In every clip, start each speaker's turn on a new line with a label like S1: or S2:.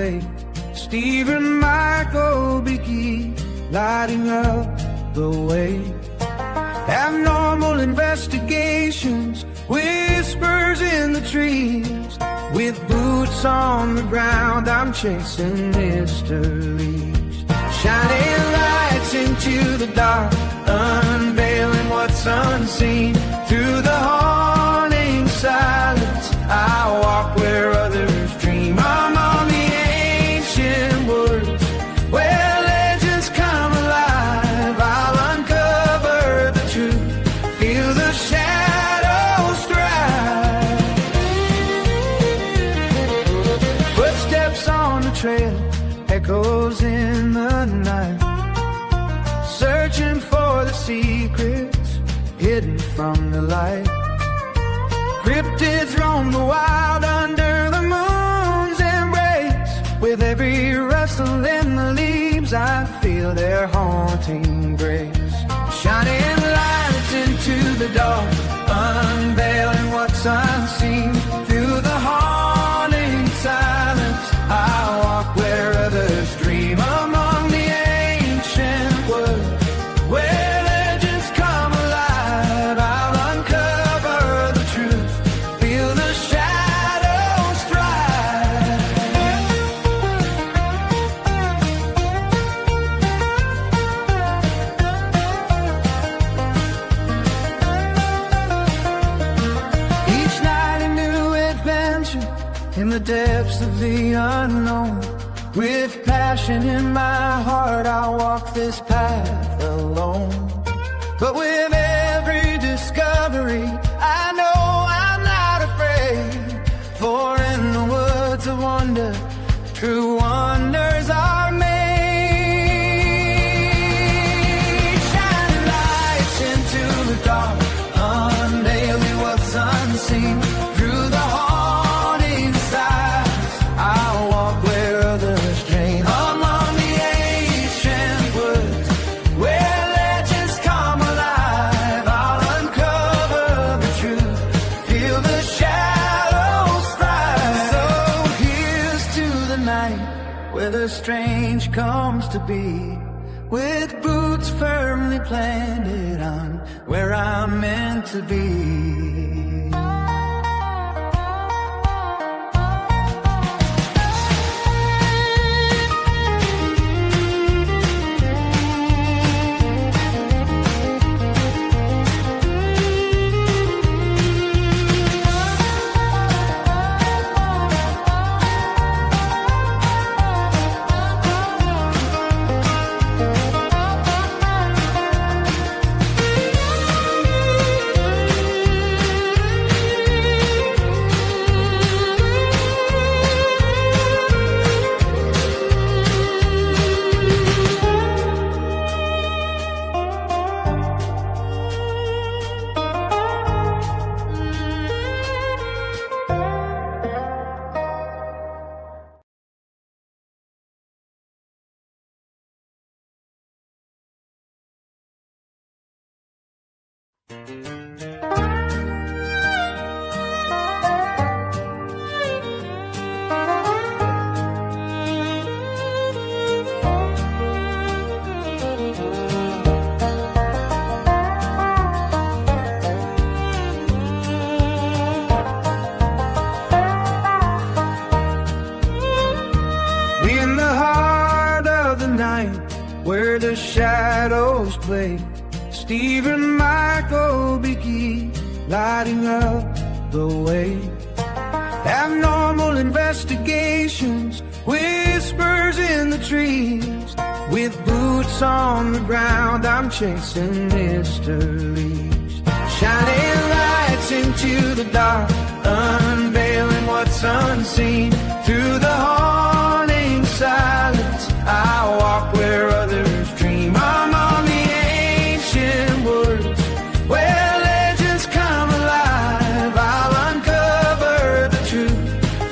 S1: play. Stephen Michael Beakey lighting up the way. Abnormal investigations, whispers in the trees. With boots on the ground, I'm chasing mysteries. Shining lights into the dark, unveiling what's unseen. Through the haunting silence, I walk where others dream. I'm on the ancient woods where legends come alive. I'll uncover the truth, feel the shadows thrive. Footsteps on the trail, echoes in the night, searching for the secrets hidden from the light. Cryptids roam the wild under the moon's embrace. With every rustle in the leaves, I feel their haunting grace. Shining lights into the dark, unveiling what's unseen. Through the haunting silence, I walk where others dream. Among the ancient woods where legends come alive, I'll uncover the truth, feel the shadows thrive. Each night a new adventure in the depths of the unknown. With passion in my heart, I walk this path alone. But with every discovery, I know I'm not afraid. For in the woods of wonder, true wonders are made. Shining lights into the dark, unveiling what's unseen. Through the haunting silence, I'll walk where others dream. Among the ancient woods where legends come alive, I'll uncover the truth, feel the shadows thrive. So here's to the night where the strange comes to be, with boots firmly planted on where I'm meant to be. In the heart of the night, where the shadows play, Stephen Michael Beakey lighting up the way. Abnormal investigations, whispers in the trees. With boots on the ground, I'm chasing mysteries. Shining lights into the dark, unveiling what's unseen. Through the haunting silence, I walk where others dream. I'm on the ancient woods where legends come alive. I'll uncover the truth,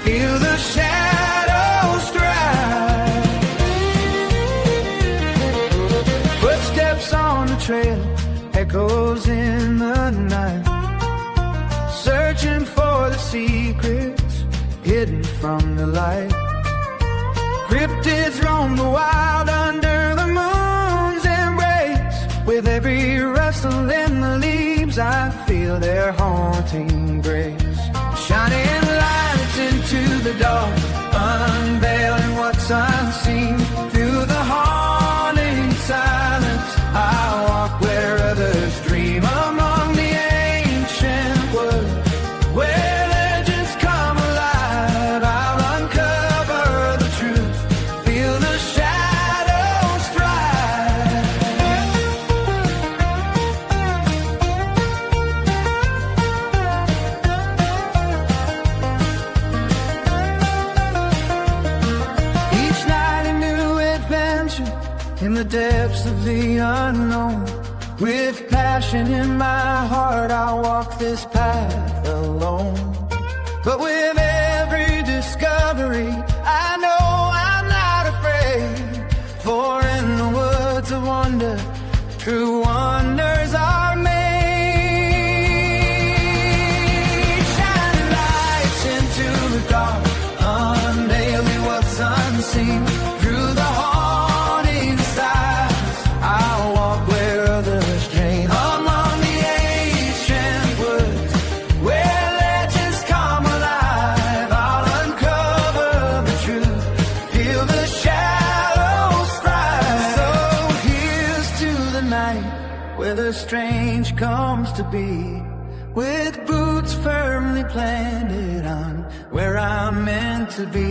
S1: feel the shadows thrive. Footsteps on the trail, echoes in the night, searching for the secrets hidden from the light. Cryptids roam the wild under the moon's embrace. With every rustle in the leaves, I feel their haunting grace. Shining lights into the dark, unveiling what's unseen. Through the haunting silence, I walk where others dream. Among the ancient woods, where legends come alive, I'll uncover the truth, feel the shadows thrive. Each night a new adventure in the depths of the unknown. With passion in my heart, I'll walk this path alone. But with every discovery, I know I'm not afraid. For in the woods of wonder, true wonders are made. Shining lights into the dark, unveiling what's unseen. Through the haunting silence, I'll walk where others dream. Among the ancient woods, where legends come alive, I'll uncover the truth, feel the shadows thrive. So here's to the night where the strange comes to be, with boots firmly planted on where I'm meant to be.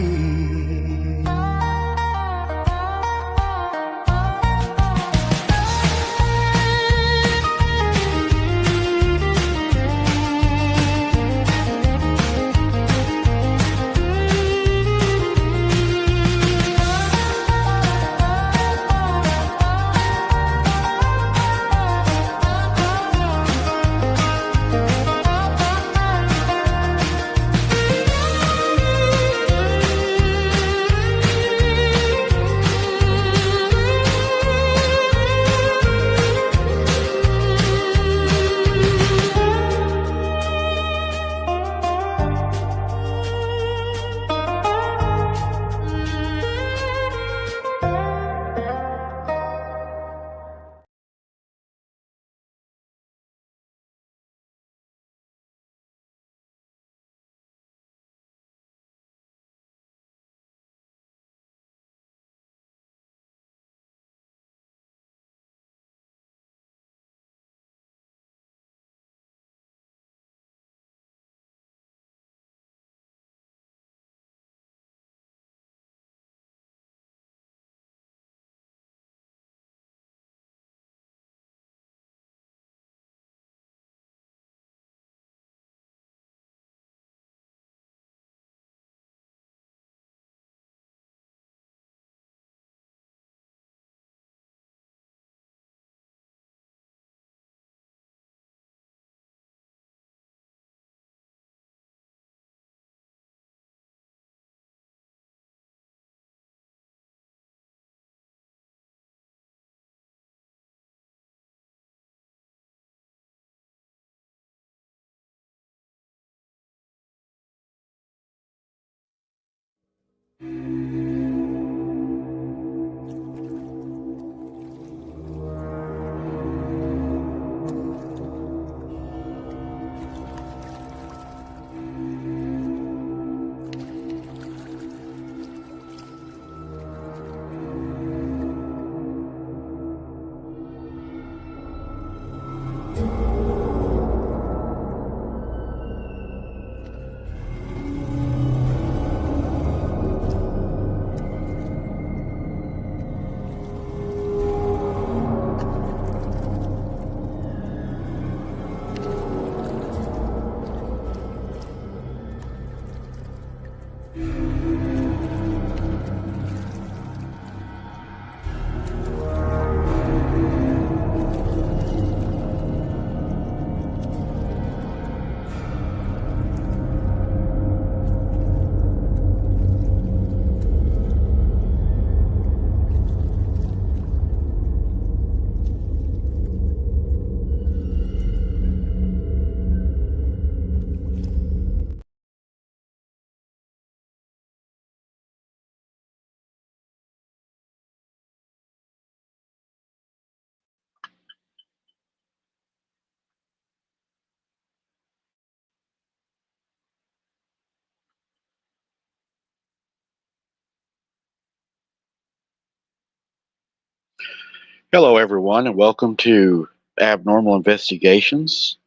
S2: Hello, everyone, and welcome to Abnormal Investigations.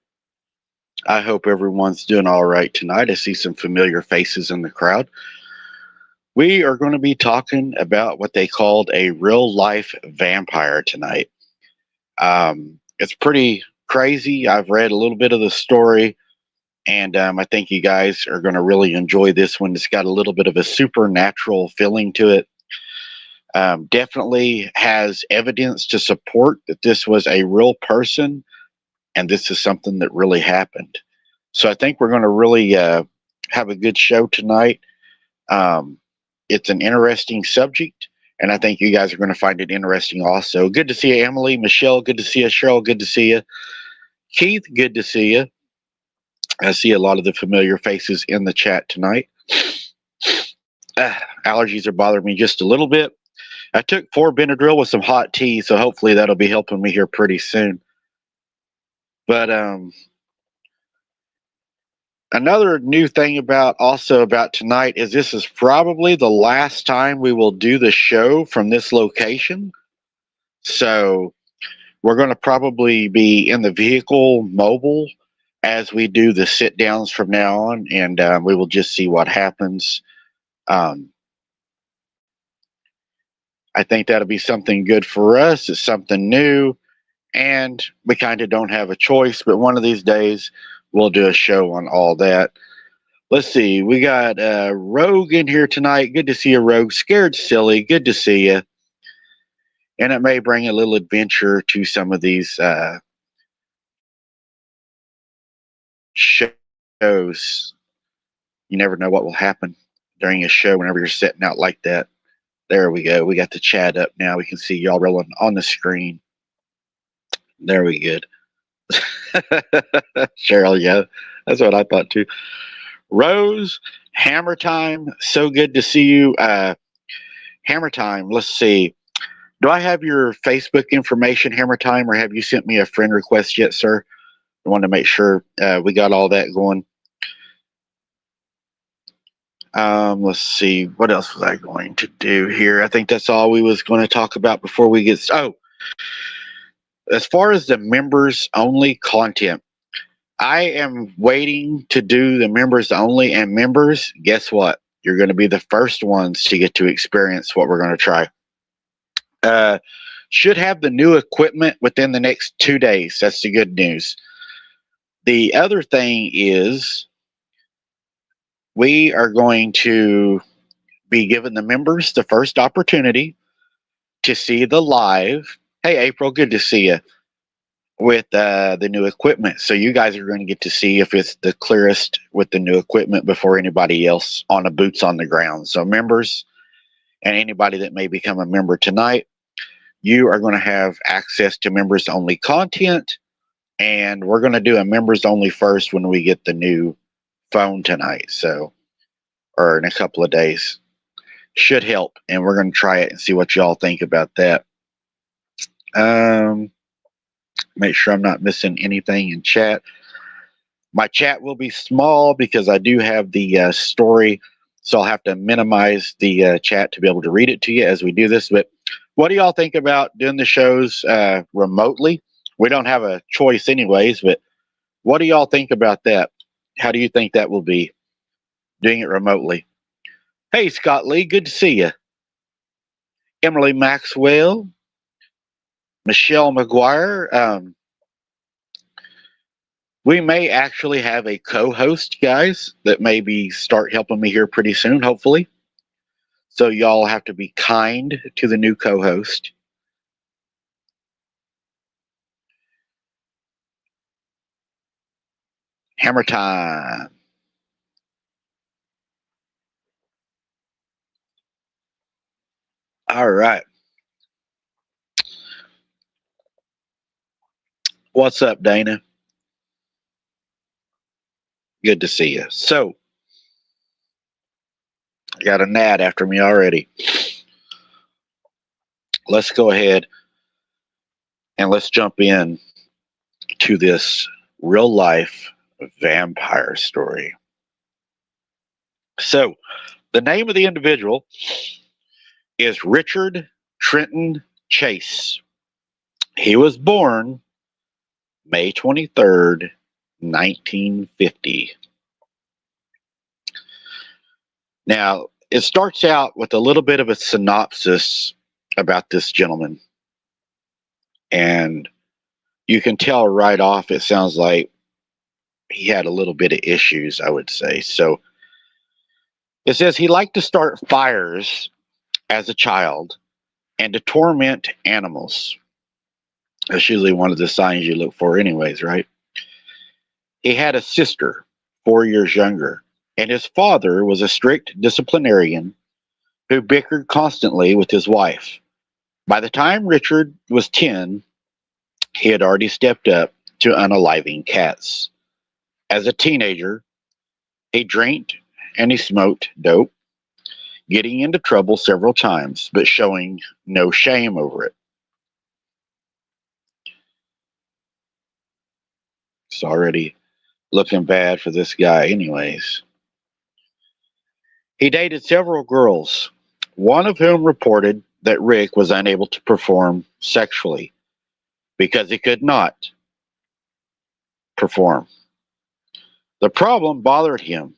S2: I hope everyone's doing all right tonight. I see some familiar faces in the crowd. We are going to be talking about what they called a real life vampire tonight. It's pretty crazy. I've read a little bit of the story, and I think you guys are going to really enjoy this one. It's got a little bit of a supernatural feeling to it. Definitely has evidence to support that this was a real person and this is something that really happened. So I think we're going to really have a good show tonight. Um, it's an interesting subject, and I think you guys are going to find it interesting also. Good to see you, Emily, Michelle. Good to see you, Cheryl. Good to see you, Keith. Good to see you. I see a lot of the familiar faces in the chat tonight. Allergies are bothering me just a little bit. I took 4 Benadryl with some hot tea, so hopefully that'll be helping me here pretty soon. But another new thing about tonight is this is probably the last time we will do the show from this location. So we're going to probably be in the vehicle mobile as we do the sit downs from now on, and we will just see what happens. Um, I think that'll be something good for us. It's something new, and we kind of don't have a choice, but one of these days we'll do a show on all that. Let's see. We got Rogue in here tonight. Good to see you, Rogue. Scared Silly. Good to see you. And it may bring a little adventure to some of these shows. You never know what will happen during a show whenever you're sitting out like that. There we go. We got the chat up now. We can see y'all rolling on the screen. There we go. Cheryl, yeah. That's what I thought too. Rose, Hammer Time. So good to see you. Hammer Time. Let's see. Do I have your Facebook information, Hammer Time, or have you sent me a friend request yet, sir? I want to make sure we got all that going. Let's see. What else was I going to do here? I think that's all we was going to talk about before we get. Oh, as far as the members only content, I am waiting to do the members only. And members, guess what? You're going to be the first ones to get to experience what we're going to try. Should have the new equipment within the next 2 days. That's the good news. The other thing is we are going to be giving the members the first opportunity to see the live. Hey, April, good to see you with the new equipment. So you guys are going to get to see if it's the clearest with the new equipment before anybody else on a boots on the ground. So members and anybody that may become a member tonight, you are going to have access to members only content. And we're going to do a members only first when we get the new phone tonight. So, or in a couple of days. Should help. And we're going to try it and see what y'all think about that. Make sure I'm not missing anything in chat. My chat will be small because I do have the story. So I'll have to minimize the chat to be able to read it to you as we do this. But what do y'all think about doing the shows remotely? We don't have a choice anyways, but what do y'all think about that? How do you think that will be, doing it remotely? Hey, Scott Lee, good to see you. Emily Maxwell, Michelle McGuire. We may actually have a co-host, guys, that maybe start helping me here pretty soon, hopefully. So y'all have to be kind to the new co-host. Hammer time. All right. What's up, Dana? Good to see you. So, I got a gnat after me already. Let's go ahead and let's jump in to this real life vampire story. So, the name of the individual is Richard Trenton Chase. He was born May 23rd, 1950. Now, it starts out with a little bit of a synopsis about this gentleman. And you can tell right off, it sounds like he had a little bit of issues, I would say. So it says he liked to start fires as a child and to torment animals. That's usually one of the signs you look for, anyways, right? He had a sister, 4 years younger, and his father was a strict disciplinarian who bickered constantly with his wife. By the time Richard was 10, he had already stepped up to unaliving cats. As a teenager, he drank and he smoked dope, getting into trouble several times, but showing no shame over it. It's already looking bad for this guy, anyways. He dated several girls, one of whom reported that Rick was unable to perform sexually because he could not perform. The problem bothered him,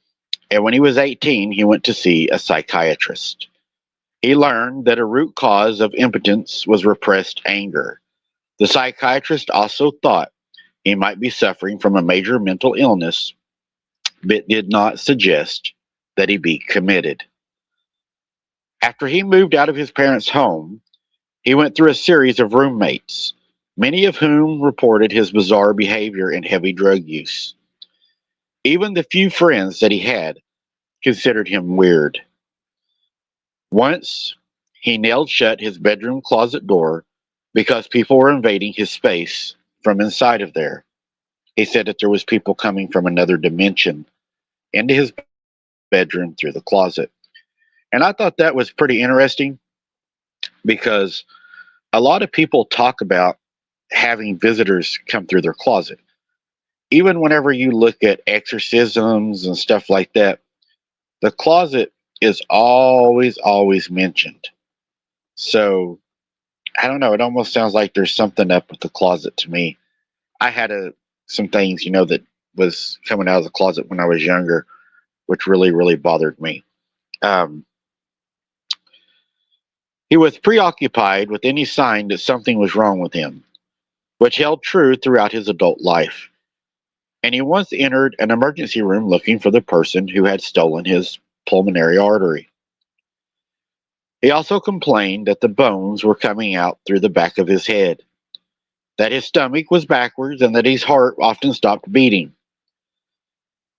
S2: and when he was 18, he went to see a psychiatrist. He learned that a root cause of impotence was repressed anger. The psychiatrist also thought he might be suffering from a major mental illness, but did not suggest that he be committed. After he moved out of his parents' home, he went through a series of roommates, many of whom reported his bizarre behavior and heavy drug use. Even the few friends that he had considered him weird. Once, he nailed shut his bedroom closet door because people were invading his space from inside of there. He said that there was people coming from another dimension into his bedroom through the closet. And I thought that was pretty interesting because a lot of people talk about having visitors come through their closet. Even whenever you look at exorcisms and stuff like that, the closet is always mentioned. So I don't know. It almost sounds like there's something up with the closet to me. I had some things, that was coming out of the closet when I was younger, which really bothered me. He was preoccupied with any sign that something was wrong with him, which held true throughout his adult life. And he once entered an emergency room looking for the person who had stolen his pulmonary artery. He also complained that the bones were coming out through the back of his head, that his stomach was backwards, and that his heart often stopped beating.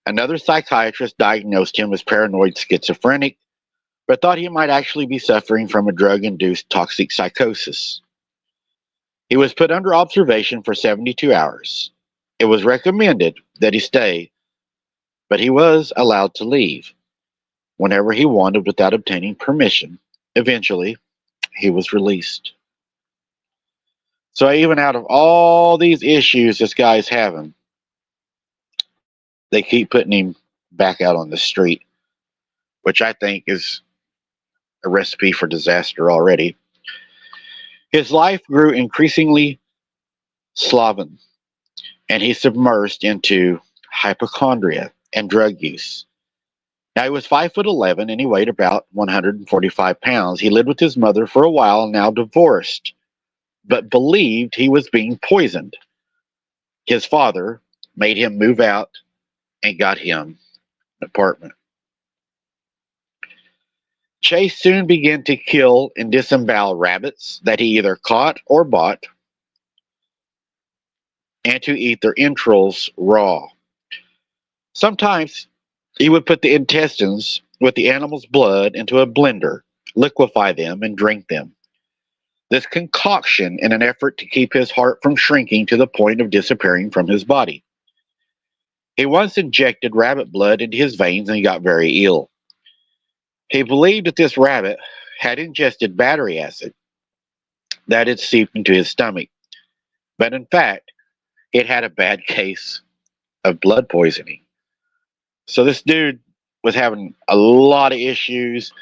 S2: Another psychiatrist diagnosed him as paranoid schizophrenic, but thought he might actually be suffering from a drug-induced toxic psychosis. He was put under observation for 72 hours. It was recommended that he stay, but he was allowed to leave whenever he wanted without obtaining permission. Eventually, he was released. So even out of all these issues this guy's having, they keep putting him back out on the street, which I think is a recipe for disaster already. His life grew increasingly sloven, and he submerged into hypochondria and drug use. Now, he was 5'11" and he weighed about 145 pounds. He lived with his mother for a while, now divorced, but believed he was being poisoned. His father made him move out and got him an apartment. Chase soon began to kill and disembowel rabbits that he either caught or bought, and to eat their entrails raw. Sometimes he would put the intestines with the animal's blood into a blender, liquefy them, and drink them. This concoction in an effort to keep his heart from shrinking to the point of disappearing from his body. He once injected rabbit blood into his veins and he got very ill. He believed that this rabbit had ingested battery acid that had seeped into his stomach, but in fact, it had a bad case of blood poisoning. So this dude was having a lot of issues.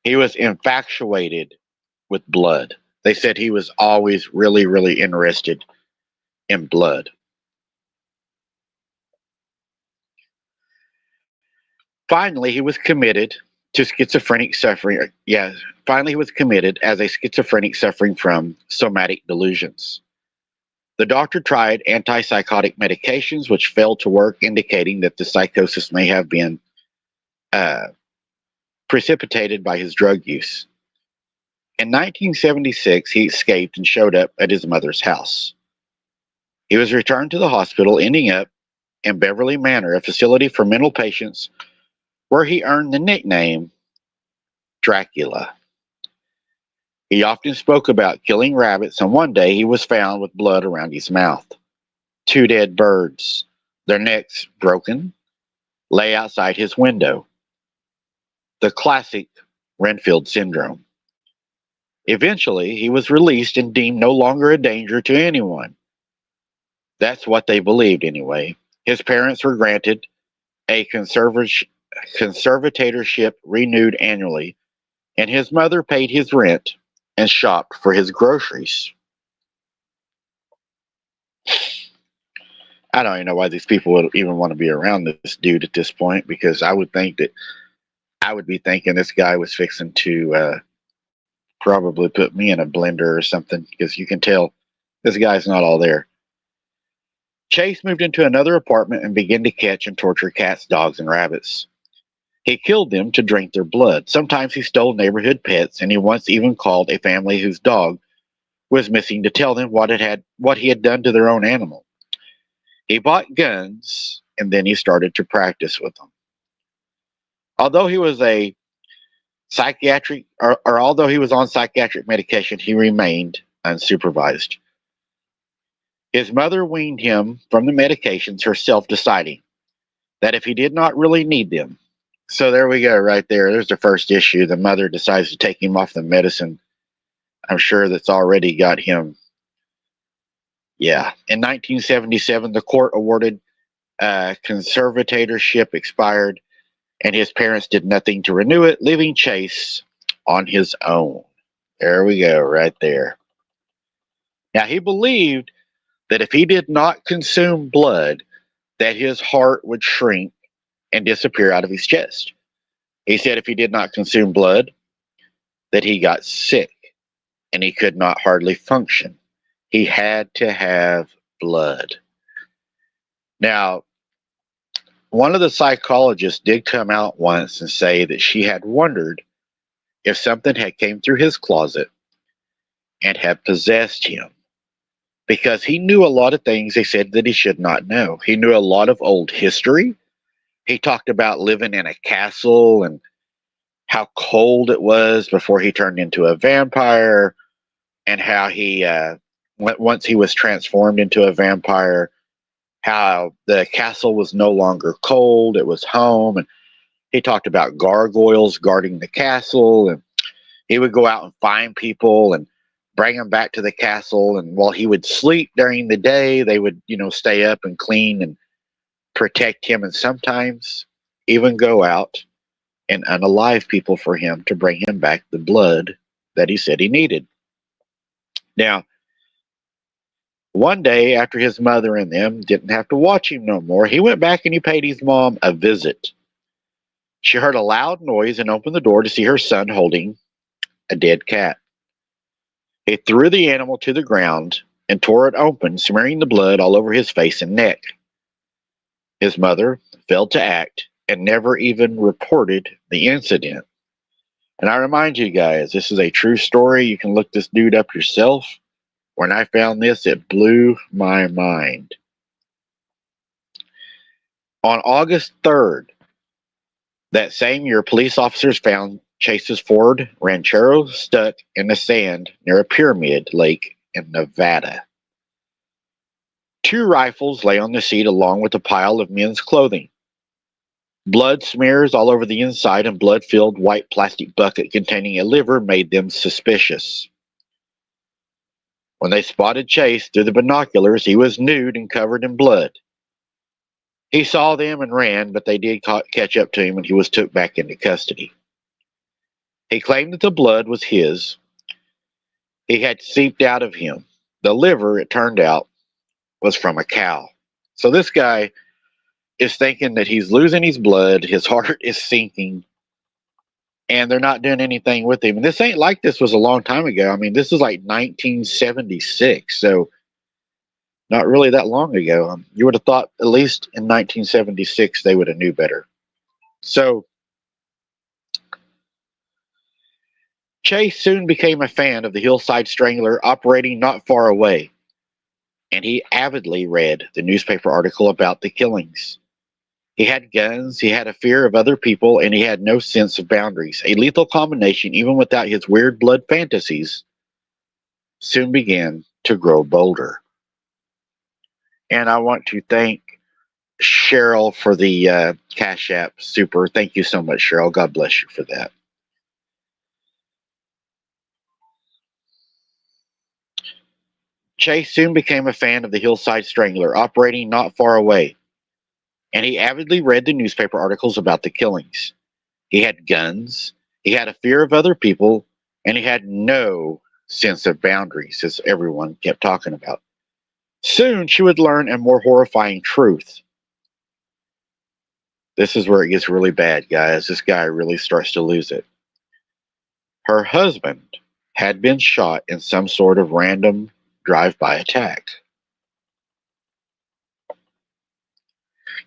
S2: He was infatuated with blood. They said he was always really, really interested in blood. Finally, he was committed to schizophrenic suffering. Yeah, finally, he was committed as a schizophrenic suffering from somatic delusions. The doctor tried antipsychotic medications, which failed to work, indicating that the psychosis may have been uh, precipitated by his drug use. In 1976, he escaped and showed up at his mother's house. He was returned to the hospital, ending up in Beverly Manor, a facility for mental patients, where he earned the nickname Dracula. He often spoke about killing rabbits, and one day he was found with blood around his mouth. 2 dead birds, their necks broken, lay outside his window. The classic Renfield syndrome. Eventually, he was released and deemed no longer a danger to anyone. That's what they believed, anyway. His parents were granted a conservatorship renewed annually, and his mother paid his rent and shopped for his groceries. I don't even know why these people would even want to be around this dude at this point, because I would think that I would be thinking this guy was fixing to probably put me in a blender or something, because you can tell this guy's not all there. Chase moved into another apartment and began to catch and torture cats, dogs, and rabbits. He killed them to drink their blood. Sometimes he stole neighborhood pets, and he once even called a family whose dog was missing to tell them what he had done to their own animal. He bought guns, and then he started to practice with them. Although he was a although he was on psychiatric medication, he remained unsupervised. His mother weaned him from the medications, herself deciding that if he did not really need them. So there we go, right there. There's the first issue. The mother decides to take him off the medicine. I'm sure that's already got him. Yeah. In 1977, the court awarded conservatorship expired, and his parents did nothing to renew it, leaving Chase on his own. There we go, right there. Now, he believed that if he did not consume blood, that his heart would shrink and disappear out of his chest. He said if he did not consume blood, that he got sick and he could not hardly function. He had to have blood. Now, one of the psychologists did come out once and say that she had wondered if something had came through his closet and had possessed him, because he knew a lot of things they said that he should not know. He knew a lot of old history. He talked about living in a castle and how cold it was before he turned into a vampire, and how he, once he was transformed into a vampire, how the castle was no longer cold, it was home. And he talked about gargoyles guarding the castle, and he would go out and find people and bring them back to the castle. And while he would sleep during the day, they would, stay up and clean and protect him, and sometimes even go out and unalive people for him to bring him back the blood that he said he needed. Now, one day after his mother and them didn't have to watch him no more, he went back and he paid his mom a visit. She heard a loud noise and opened the door to see her son holding a dead cat. He threw the animal to the ground and tore it open, smearing the blood all over his face and neck. His mother failed to act and never even reported the incident. And I remind you guys, this is a true story. You can look this dude up yourself. When I found this, it blew my mind. On August 3rd, that same year, police officers found Chase's Ford Ranchero stuck in the sand near a pyramid lake in Nevada. 2 rifles lay on the seat along with a pile of men's clothing. Blood smears all over the inside and blood-filled white plastic bucket containing a liver made them suspicious. When they spotted Chase through the binoculars, he was nude and covered in blood. He saw them and ran, but they did catch up to him, and he was took back into custody. He claimed that the blood was his, he had seeped out of him. The liver, it turned out, was from a cow. So this guy is thinking that he's losing his blood, his heart is sinking, and they're not doing anything with him. And this ain't like this was a long time ago. I mean, this is like 1976, so not really that long ago. You would have thought at least in 1976 they would have knew better. So Chase soon became a fan of the Hillside Strangler operating not far away, and he avidly read the newspaper article about the killings. He had guns, he had a fear of other people, and he had no sense of boundaries. A lethal combination, even without his weird blood fantasies, soon began to grow bolder. And I want to thank Cheryl for the Cash App Super. Thank you so much, Cheryl. God bless you for that. Chase soon became a fan of the Hillside Strangler, operating not far away, and he avidly read the newspaper articles about the killings. He had guns, he had a fear of other people, and he had no sense of boundaries, as everyone kept talking about. Soon she would learn a more horrifying truth. This is where it gets really bad, guys. This guy really starts to lose it. Her husband had been shot in some sort of random drive-by attack.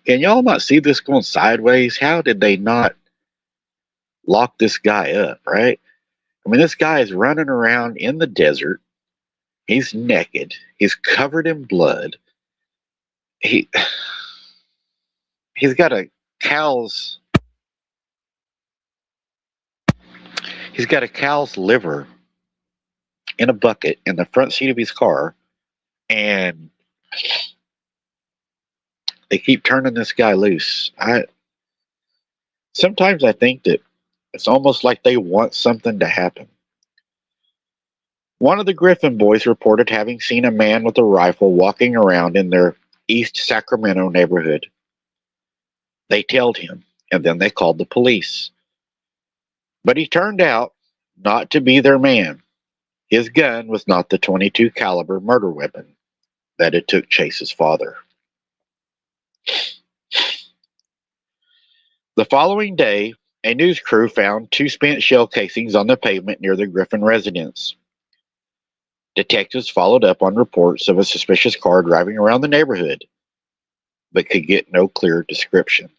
S2: Can y'all not see this going sideways? How did they not lock this guy up, right? I mean, this guy is running around in the desert. He's naked. He's covered in blood. He's got a cow's liver in a bucket in the front seat of his car, and they keep turning this guy loose. Sometimes I think that it's almost like they want something to happen. One of the Griffin boys reported having seen a man with a rifle walking around in their East Sacramento neighborhood. They tailed him, and then they called the police. But he turned out not to be their man. His gun was not the .22 caliber murder weapon that it took Chase's father. The following day, a news crew found 2 spent shell casings on the pavement near the Griffin residence. Detectives followed up on reports of a suspicious car driving around the neighborhood, but could get no clear description.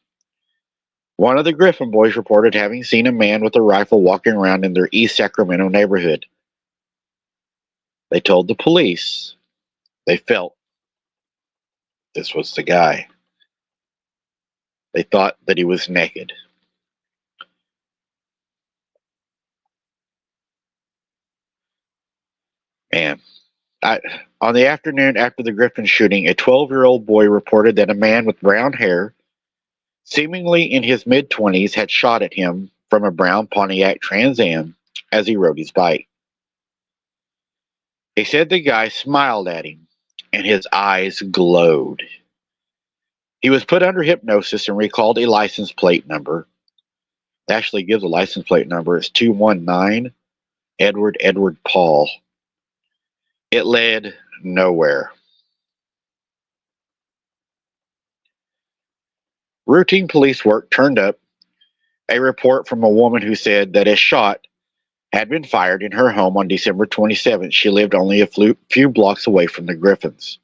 S2: One of the Griffin boys reported having seen a man with a rifle walking around in their East Sacramento neighborhood. They told the police they felt this was the guy. They thought that he was naked. Man, on the afternoon after the Griffin shooting, a 12-year-old boy reported that a man with brown hair, seemingly in his mid-20s, had shot at him from a brown Pontiac Trans Am as he rode his bike. He said the guy smiled at him, and his eyes glowed. He was put under hypnosis and recalled a license plate number. It actually gives a license plate number. It's 219 Edward Paul. It led nowhere. Routine police work turned up a report from a woman who said that a shot had been fired in her home on December 27th. She lived only a few blocks away from the Griffins.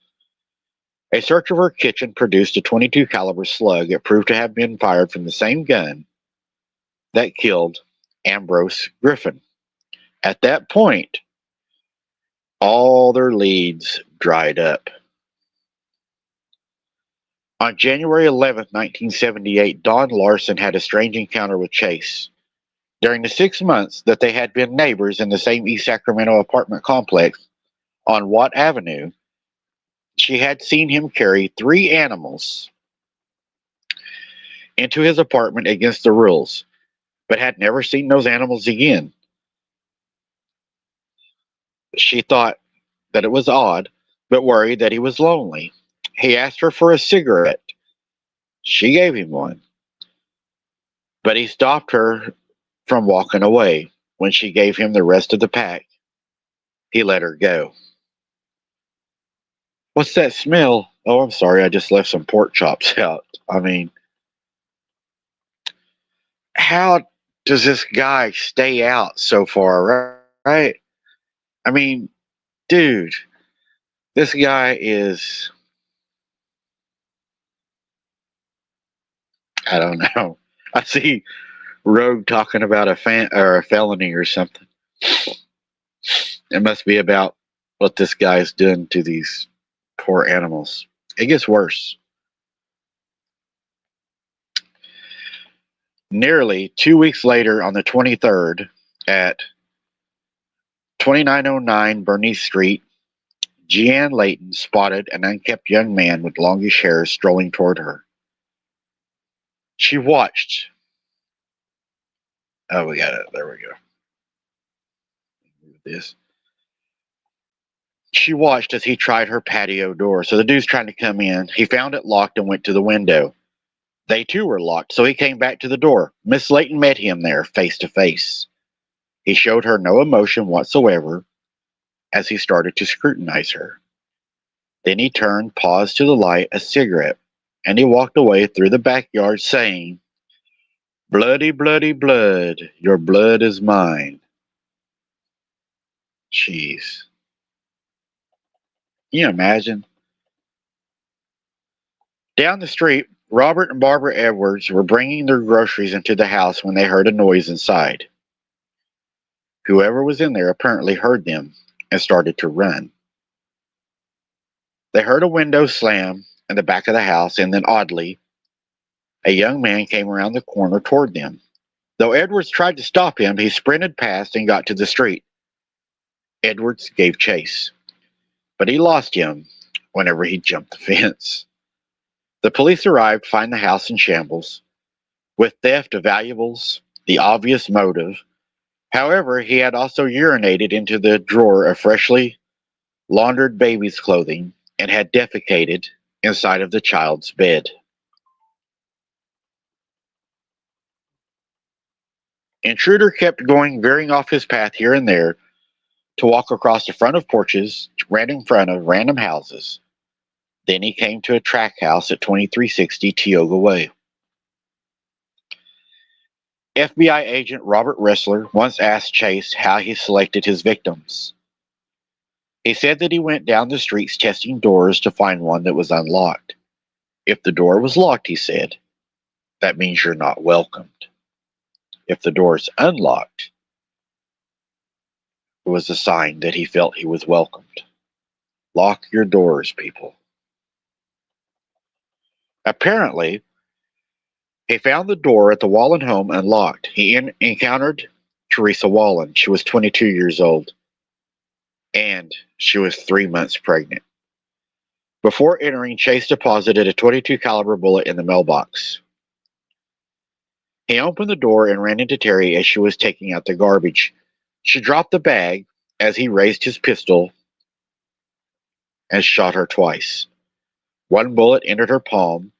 S2: A search of her kitchen produced a .22 caliber slug. It proved to have been fired from the same gun that killed Ambrose Griffin. At that point, all their leads dried up. On January 11th, 1978, Don Larson had a strange encounter with Chase. During the 6 months that they had been neighbors in the same East Sacramento apartment complex on Watt Avenue, she had seen him carry 3 animals into his apartment against the rules, but had never seen those animals again. She thought that it was odd, but worried that he was lonely. He asked her for a cigarette. She gave him one, but he stopped her from walking away when she gave him the rest of the pack. He let her go. What's that smell? Oh, I'm sorry, I just left some pork chops out. I mean, how does this guy stay out so far, right? I mean, dude, this guy is, I don't know. I see Rogue talking about a or a felony or something. It must be about what this guy's done to these poor animals. It gets worse. Nearly 2 weeks later, on the 23rd, at 2909 Bernice Street, Jeanne Layton spotted an unkempt young man with longish hair strolling toward her. She watched. Oh, we got it. There we go. This. She watched as he tried her patio door. So the dude's trying to come in. He found it locked and went to the window. They too were locked, so he came back to the door. Miss Layton met him there, face to face. He showed her no emotion whatsoever as he started to scrutinize her. Then he turned, paused to light a cigarette, and he walked away through the backyard saying, "Bloody, bloody blood, your blood is mine." Jeez. Can you imagine? Down the street, Robert and Barbara Edwards were bringing their groceries into the house when they heard a noise inside. Whoever was in there apparently heard them and started to run. They heard a window slam in the back of the house, and then oddly, a young man came around the corner toward them. Though Edwards tried to stop him, he sprinted past and got to the street. Edwards gave chase, but he lost him whenever he jumped the fence. The police arrived to find the house in shambles, with theft of valuables the obvious motive. However, he had also urinated into the drawer of freshly laundered baby's clothing and had defecated inside of the child's bed. Intruder kept going, veering off his path here and there to walk across the front of porches, ran in front of random houses. Then he came to a track house at 2360 Tioga Way. FBI agent Robert Ressler once asked Chase how he selected his victims. He said that he went down the streets testing doors to find one that was unlocked. If the door was locked, he said, that means you're not welcomed. If the door is unlocked, it was a sign that he felt he was welcomed. Lock your doors, people. Apparently, he found the door at the Wallen home unlocked. He encountered Teresa Wallen. She was 22 years old, and she was 3 months pregnant. Before entering, Chase deposited a .22 caliber bullet in the mailbox. He opened the door and ran into Terry as she was taking out the garbage. She dropped the bag as he raised his pistol and shot her twice. One bullet entered her palm,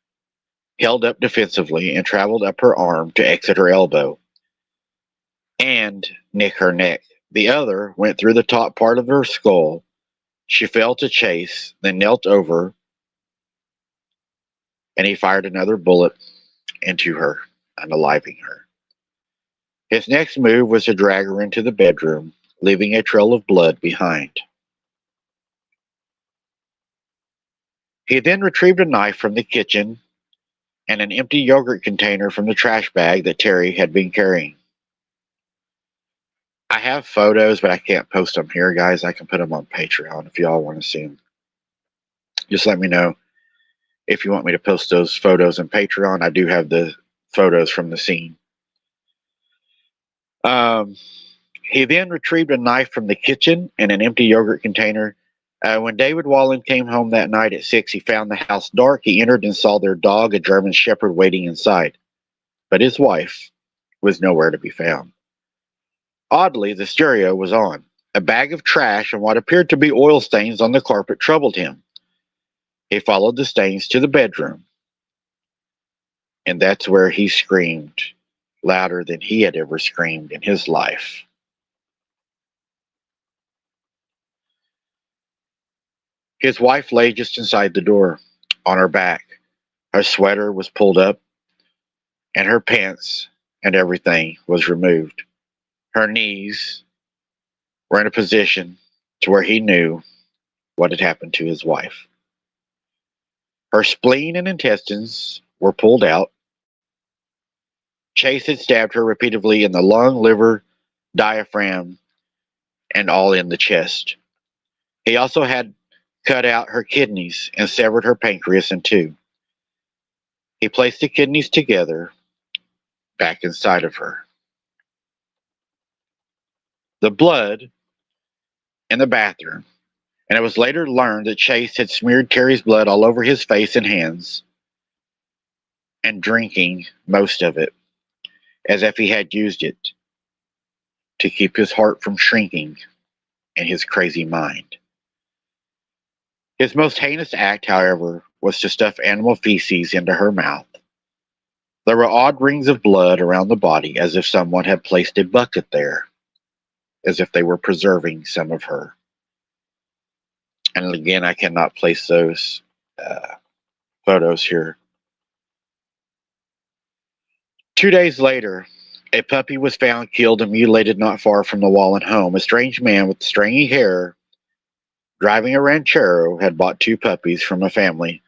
S2: held up defensively, and traveled up her arm to exit her elbow and nick her neck. The other went through the top part of her skull. She fell to Chase, then knelt over, and he fired another bullet into her, unaliving her. His next move was to drag her into the bedroom, leaving a trail of blood behind. He then retrieved a knife from the kitchen and an empty yogurt container from the trash bag that Terry had been carrying. I have photos, but I can't post them here, guys. I can put them on Patreon if y'all want to see them. Just let me know if you want me to post those photos on Patreon. I do have the photos from the scene. He then retrieved a knife from the kitchen and an empty yogurt container. When David Wallen came home that night at 6, he found the house dark. He entered and saw their dog, a German Shepherd, waiting inside. But his wife was nowhere to be found. Oddly, the stereo was on. A bag of trash and what appeared to be oil stains on the carpet troubled him. He followed the stains to the bedroom, and that's where he screamed louder than he had ever screamed in his life. His wife lay just inside the door, on her back. Her sweater was pulled up, and her pants and everything was removed. Her knees were in a position to where he knew what had happened to his wife. Her spleen and intestines were pulled out. Chase had stabbed her repeatedly in the lung, liver, diaphragm, and all in the chest. He also had cut out her kidneys and severed her pancreas in two. He placed the kidneys together back inside of her. The blood in the bathroom, and it was later learned that Chase had smeared Terry's blood all over his face and hands and drinking most of it, as if he had used it to keep his heart from shrinking in his crazy mind. His most heinous act, however, was to stuff animal feces into her mouth. There were odd rings of blood around the body, as if someone had placed a bucket there, as if they were preserving some of her. And again, I cannot place those photos here. 2 days later, a puppy was found killed and mutilated not far from the Wallen home. A strange man with stringy hair, driving a ranchero, had bought 2 puppies from a family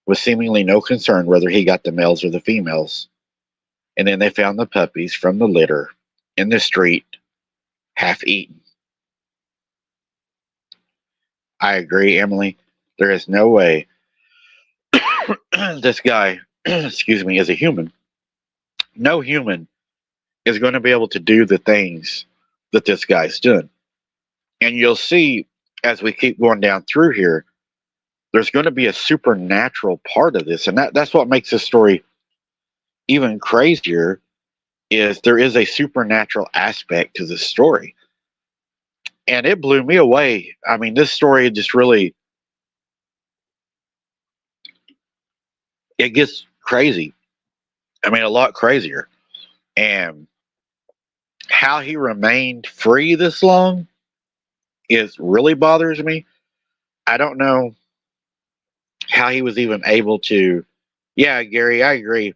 S2: with seemingly no concern whether he got the males or the females. And then they found the puppies from the litter in the street, half eaten. I agree, Emily. There is no way this guy, excuse me, is a human. No human is going to be able to do the things that this guy's done. And you'll see as we keep going down through here, there's going to be a supernatural part of this. And that's what makes this story even crazier, is there is a supernatural aspect to this story. And it blew me away. I mean, this story just really, it gets crazy. I mean, a lot crazier. And how he remained free this long is really bothers me. I don't know how he was even able to. Yeah, Gary, I agree.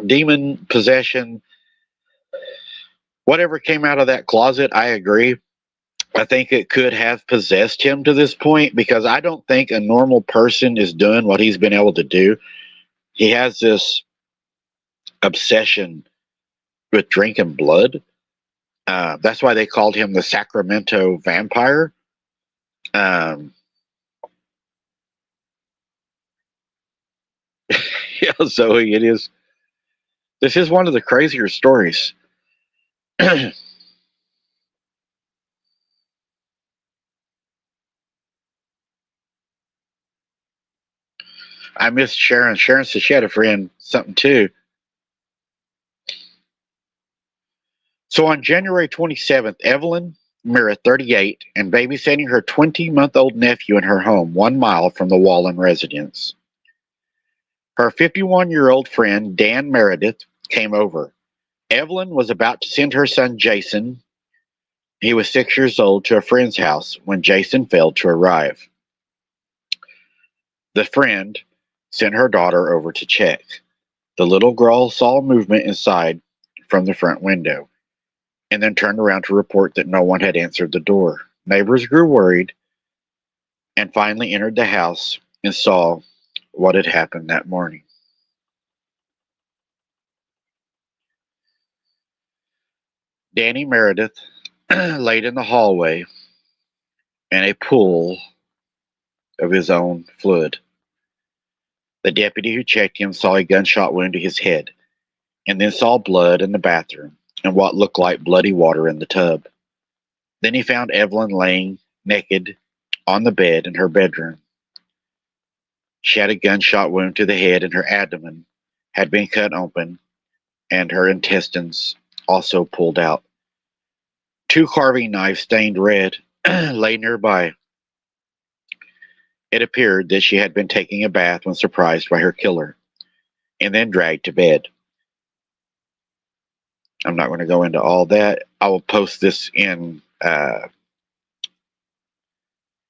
S2: Demon possession, whatever came out of that closet, I agree. I think it could have possessed him to this point, because I don't think a normal person is doing what he's been able to do. He has this obsession with drinking blood. That's why they called him the Sacramento Vampire. Yeah, Zoe, it is. This is one of the crazier stories. I missed Sharon. Sharon said she had a friend, something too. So on January 27th, Evelyn Merritt, 38, and babysitting her 20-month-old nephew in her home 1 mile from the Wallen residence. Her 51-year-old friend, Dan Meredith, came over. Evelyn was about to send her son, Jason, he was 6 years old, to a friend's house when Jason failed to arrive. The friend sent her daughter over to check. The little girl saw movement inside from the front window, and then turned around to report that no one had answered the door. Neighbors grew worried and finally entered the house and saw what had happened that morning. Danny Meredith laid in the hallway in a pool of his own fluid. The deputy who checked him saw a gunshot wound to his head, and then saw blood in the bathroom and what looked like bloody water in the tub. Then he found Evelyn laying naked on the bed in her bedroom. She had a gunshot wound to the head, and her abdomen had been cut open, and her intestines also pulled out. 2 carving knives stained red lay nearby. It appeared that she had been taking a bath when surprised by her killer, and then dragged to bed. I'm not going to go into all that. I will post this in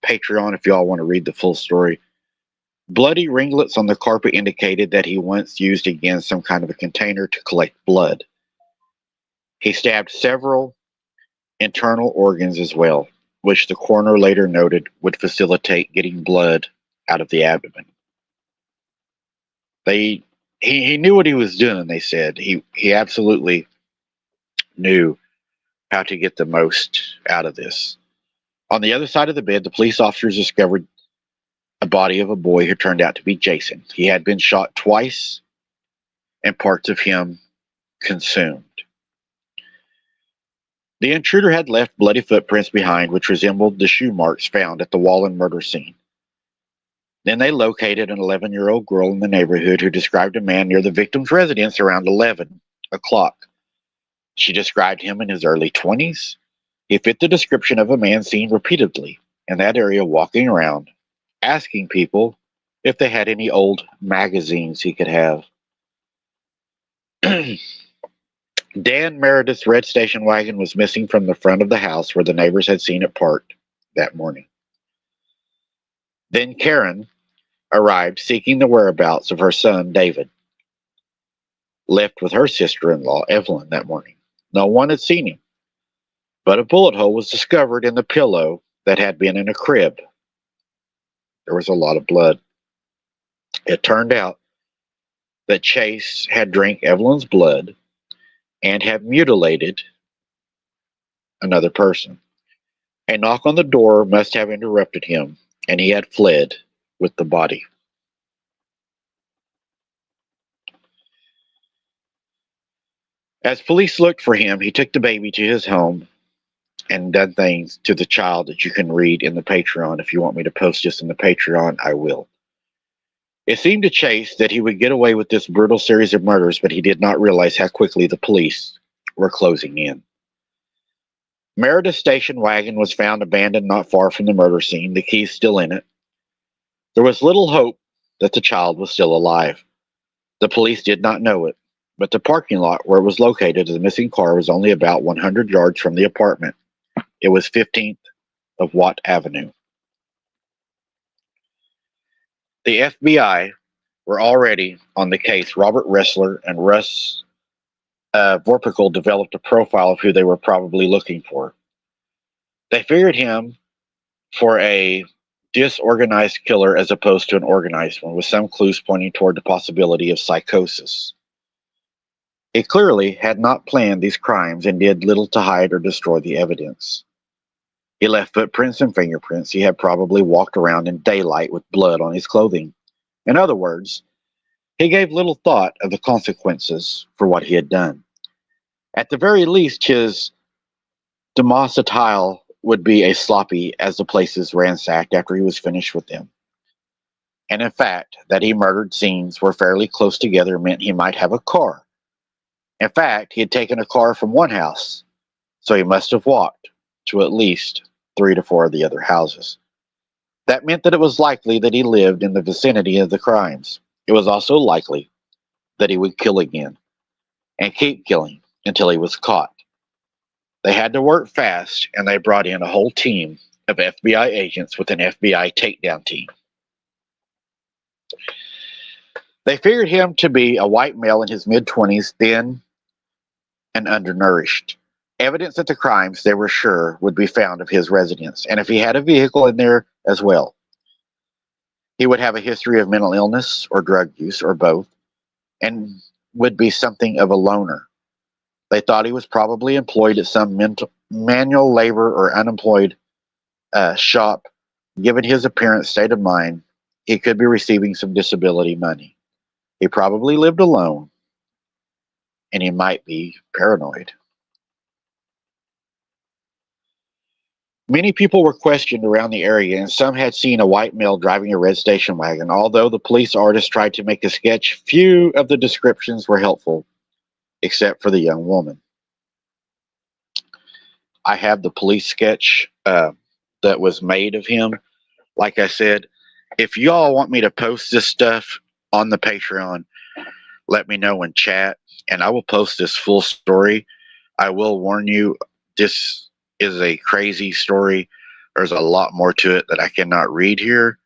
S2: Patreon if y'all want to read the full story. Bloody ringlets on the carpet indicated that he once used again some kind of a container to collect blood. He stabbed several internal organs as well, which the coroner later noted would facilitate getting blood out of the abdomen. He knew what he was doing, they said. He absolutely knew how to get the most out of this. On the other side of the bed, the police officers discovered a body of a boy who turned out to be Jason. He had been shot twice and parts of him consumed. The intruder had left bloody footprints behind which resembled the shoe marks found at the Wallen murder scene. Then they located an 11-year-old girl in the neighborhood who described a man near the victim's residence around 11 o'clock. She described him in his early 20s. He fit the description of a man seen repeatedly in that area walking around, asking people if they had any old magazines he could have. Dan Meredith's red station wagon was missing from the front of the house where the neighbors had seen it parked that morning. Then Karen arrived seeking the whereabouts of her son, David, left with her sister-in-law, Evelyn, that morning. No one had seen him, but a bullet hole was discovered in the pillow that had been in a crib. There was a lot of blood. It turned out that Chase had drank Evelyn's blood and had mutilated another person. A knock on the door must have interrupted him, and he had fled with the body. As police looked for him, he took the baby to his home and done things to the child that you can read in the Patreon. If you want me to post this in the Patreon, I will. It seemed to Chase that he would get away with this brutal series of murders, but he did not realize how quickly the police were closing in. Meredith's station wagon was found abandoned not far from the murder scene, the keys still in it. There was little hope that the child was still alive. The police did not know it, but the parking lot where it was located, the missing car, was only about 100 yards from the apartment. It was 15th of Watt Avenue. The FBI were already on the case. Robert Ressler and Russ Vorpickel developed a profile of who they were probably looking for. They figured him for a disorganized killer as opposed to an organized one, with some clues pointing toward the possibility of psychosis. He clearly had not planned these crimes and did little to hide or destroy the evidence. He left footprints and fingerprints. He had probably walked around in daylight with blood on his clothing. In other words, he gave little thought of the consequences for what he had done. At the very least, his domicile would be as sloppy as the places ransacked after he was finished with them. And in fact, that he murdered scenes were fairly close together meant he might have a car. In fact, he had taken a car from one house, so he must have walked to at least 3 to 4 of the other houses. That meant that it was likely that he lived in the vicinity of the crimes. It was also likely that he would kill again and keep killing until he was caught. They had to work fast, and they brought in a whole team of FBI agents with an FBI takedown team. They figured him to be a white male in his mid-20s, thin and undernourished. Evidence at the crimes, they were sure, would be found of his residence, and if he had a vehicle in there as well. He would have a history of mental illness or drug use or both, and would be something of a loner. They thought he was probably employed at some manual labor or unemployed shop. Given his appearance, state of mind, he could be receiving some disability money. He probably lived alone, and he might be paranoid. Many people were questioned around the area, and some had seen a white male driving a red station wagon. Although the police artist tried to make a sketch, few of the descriptions were helpful, except for the young woman. I have the police sketch that was made of him. Like I said, if y'all want me to post this stuff on the Patreon, let me know in chat, and I will post this full story. I will warn you, this is a crazy story. There's a lot more to it that I cannot read here,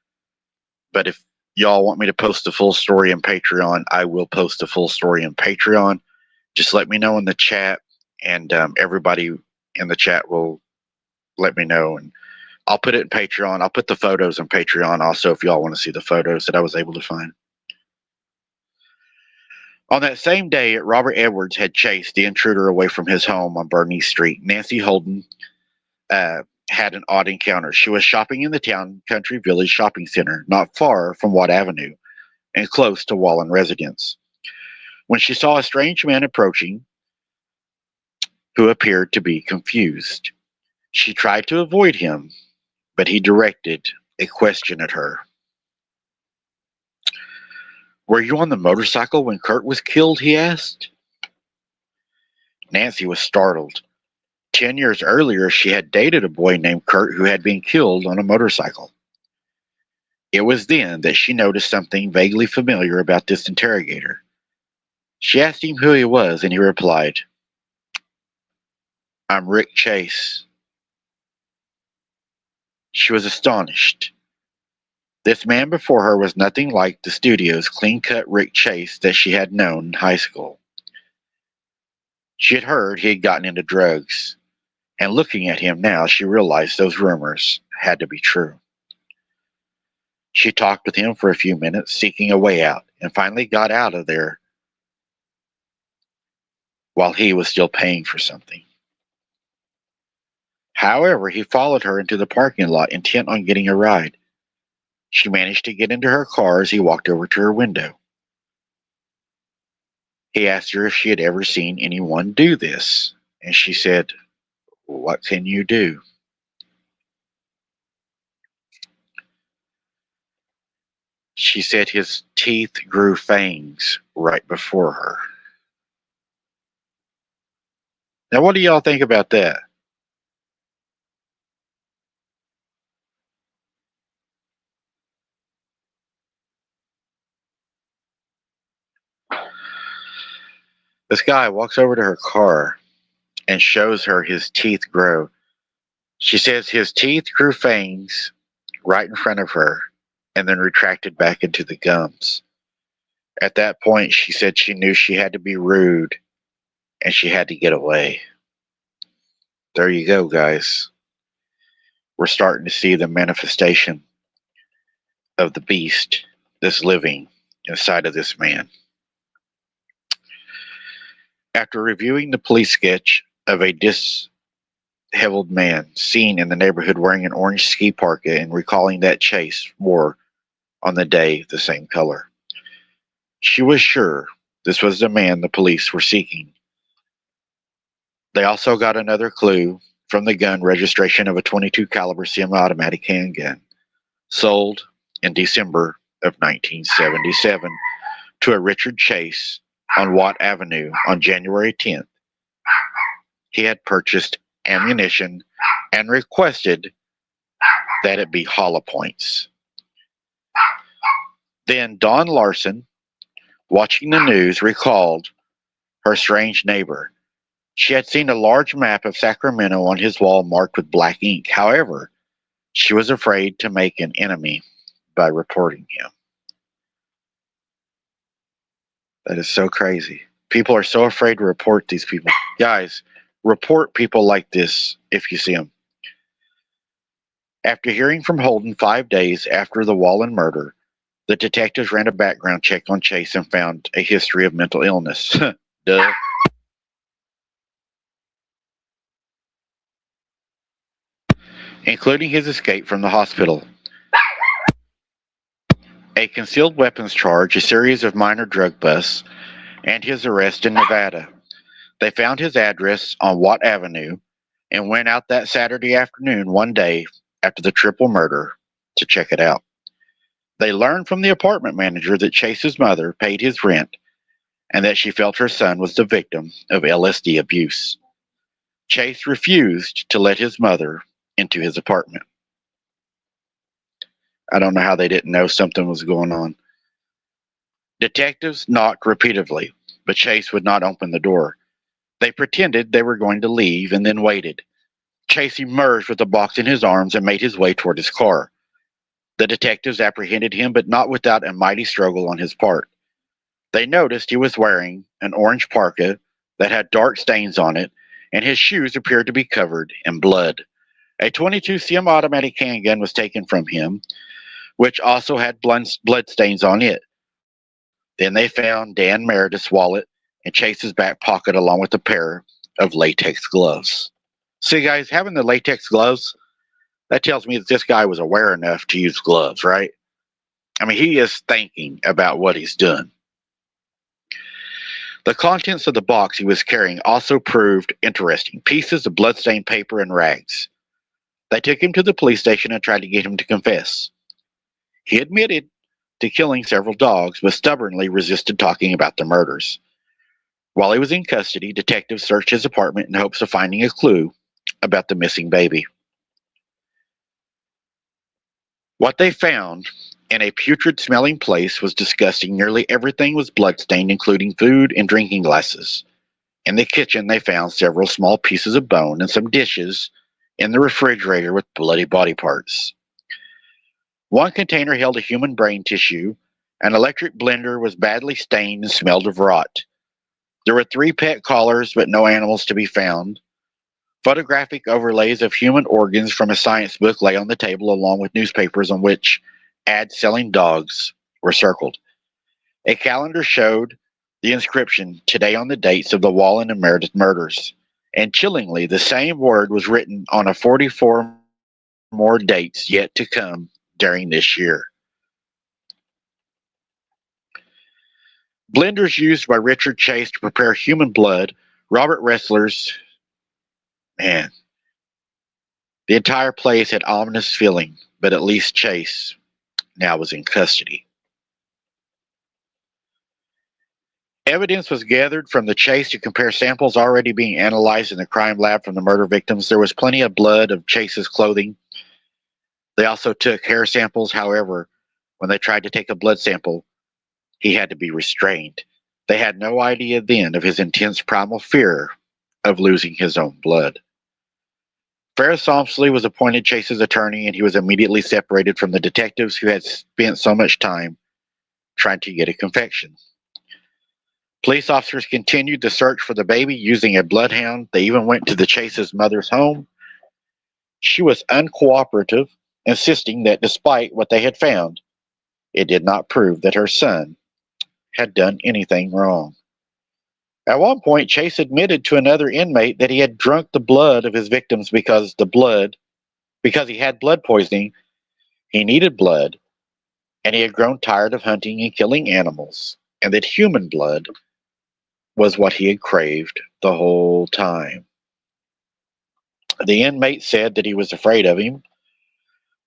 S2: but if y'all want me to post the full story in Patreon, I will post the full story in Patreon. Just let me know in the chat, and everybody in the chat will let me know, and I'll put it in Patreon. I'll put the photos in Patreon also if y'all want to see the photos that I was able to find. On that same day, Robert Edwards had chased the intruder away from his home on Bernice Street. Nancy Holden had an odd encounter. She was shopping in the Town Country Village shopping center, not far from Watt Avenue and close to Wallen residence, when she saw a strange man approaching who appeared to be confused. She tried to avoid him, but he directed a question at her. "Were you on the motorcycle when Kurt was killed?" he asked. Nancy was startled. 10 years earlier, she had dated a boy named Kurt who had been killed on a motorcycle. It was then that she noticed something vaguely familiar about this interrogator. She asked him who he was, and he replied, "I'm Rick Chase." She was astonished. This man before her was nothing like the studio's clean-cut Rick Chase that she had known in high school. She had heard he had gotten into drugs, and looking at him now, she realized those rumors had to be true. She talked with him for a few minutes, seeking a way out, and finally got out of there while he was still paying for something. However, he followed her into the parking lot, intent on getting a ride. She managed to get into her car as he walked over to her window. He asked her if she had ever seen anyone do this, and she said, "What can you do?" She said his teeth grew fangs right before her. Now, what do y'all think about that? This guy walks over to her car and shows her his teeth grow. She says his teeth grew fangs right in front of her and then retracted back into the gums. At that point, she said she knew she had to be rude and she had to get away. There you go, guys. We're starting to see the manifestation of the beast that's living inside of this man. After reviewing the police sketch of a disheveled man seen in the neighborhood wearing an orange ski parka and recalling that Chase wore on the day the same color, she was sure this was the man the police were seeking. They also got another clue from the gun registration of a .22 caliber semi-automatic handgun sold in December of 1977 to a Richard Chase on Watt Avenue on January 10th. He had purchased ammunition and requested that it be hollow points. Then Dawn Larson, watching the news, recalled her strange neighbor. She had seen a large map of Sacramento on his wall marked with black ink. However, she was afraid to make an enemy by reporting him. That is so crazy. People are so afraid to report these people. Guys, report people like this if you see them. After hearing from Holden 5 days after the Wallen murder, the detectives ran a background check on Chase and found a history of mental illness. Duh. Including his escape from the hospital, a concealed weapons charge, a series of minor drug busts, and his arrest in Nevada. They found his address on Watt Avenue and went out that Saturday afternoon, one day after the triple murder, to check it out. They learned from the apartment manager that Chase's mother paid his rent and that she felt her son was the victim of LSD abuse. Chase refused to let his mother into his apartment. I don't know how they didn't know something was going on. Detectives knocked repeatedly, but Chase would not open the door. They pretended they were going to leave and then waited. Chase emerged with the box in his arms and made his way toward his car. The detectives apprehended him, but not without a mighty struggle on his part. They noticed he was wearing an orange parka that had dark stains on it, and his shoes appeared to be covered in blood. A 22 semi-automatic handgun was taken from him, which also had blood stains on it. Then they found Dan Meredith's wallet and Chase's back pocket along with a pair of latex gloves. See, guys, having the latex gloves, that tells me that this guy was aware enough to use gloves, right? I mean, he is thinking about what he's done. The contents of the box he was carrying also proved interesting. Pieces of bloodstained paper and rags. They took him to the police station and tried to get him to confess. He admitted to killing several dogs, but stubbornly resisted talking about the murders. While he was in custody, detectives searched his apartment in hopes of finding a clue about the missing baby. What they found in a putrid-smelling place was disgusting. Nearly everything was bloodstained, including food and drinking glasses. In the kitchen, they found several small pieces of bone and some dishes in the refrigerator with bloody body parts. One container held a human brain tissue. An electric blender was badly stained and smelled of rot. There were 3 pet collars, but no animals to be found. Photographic overlays of human organs from a science book lay on the table, along with newspapers on which ads selling dogs were circled. A calendar showed the inscription, "Today on the dates of the Wallen and Meredith murders." And chillingly, the same word was written on a 44 more dates yet to come during this year. Blenders used by Richard Chase to prepare human blood. Robert Ressler's, man, the entire place had ominous feeling, but at least Chase now was in custody. Evidence was gathered from the chase to compare samples already being analyzed in the crime lab from the murder victims. There was plenty of blood of Chase's clothing. They also took hair samples. However, when they tried to take a blood sample, he had to be restrained. They had no idea then of his intense primal fear of losing his own blood. Ferris Somsley was appointed Chase's attorney, and he was immediately separated from the detectives who had spent so much time trying to get a confession. Police officers continued the search for the baby using a bloodhound. They even went to the Chase's mother's home. She was uncooperative, insisting that despite what they had found, it did not prove that her son had done anything wrong. At one point, Chase admitted to another inmate that he had drunk the blood of his victims because he had blood poisoning. He needed blood, and he had grown tired of hunting and killing animals, and that human blood was what he had craved the whole time. The inmate said that he was afraid of him.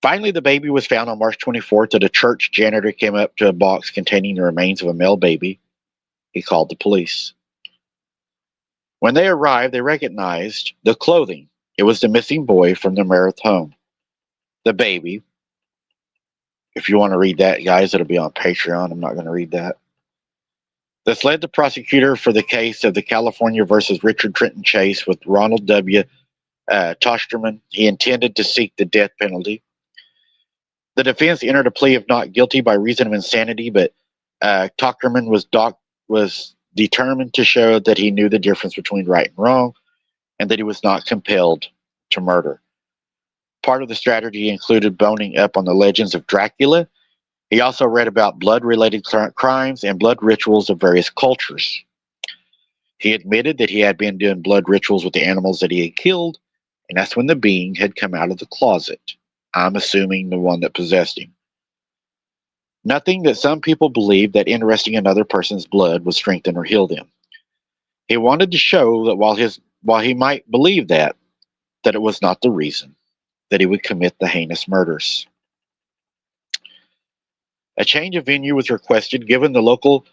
S2: Finally, the baby was found on March 24th, and a church janitor came up to a box containing the remains of a male baby. He called the police. When they arrived, they recognized the clothing. It was the missing boy from the Meredith home. The baby. If you want to read that, guys, it'll be on Patreon. I'm not going to read that. This led the prosecutor for the case of the California versus Richard Trenton Chase with Ronald W. Toshterman. He intended to seek the death penalty. The defense entered a plea of not guilty by reason of insanity, but Toshterman was determined to show that he knew the difference between right and wrong, and that he was not compelled to murder. Part of the strategy included boning up on the legends of Dracula. He also read about blood-related crimes and blood rituals of various cultures. He admitted that he had been doing blood rituals with the animals that he had killed, and that's when the being had come out of the closet. I'm assuming the one that possessed him. Nothing that some people believe that interesting another person's blood would strengthen or heal them. He wanted to show that while he might believe that it was not the reason that he would commit the heinous murders. A change of venue was requested. Given the local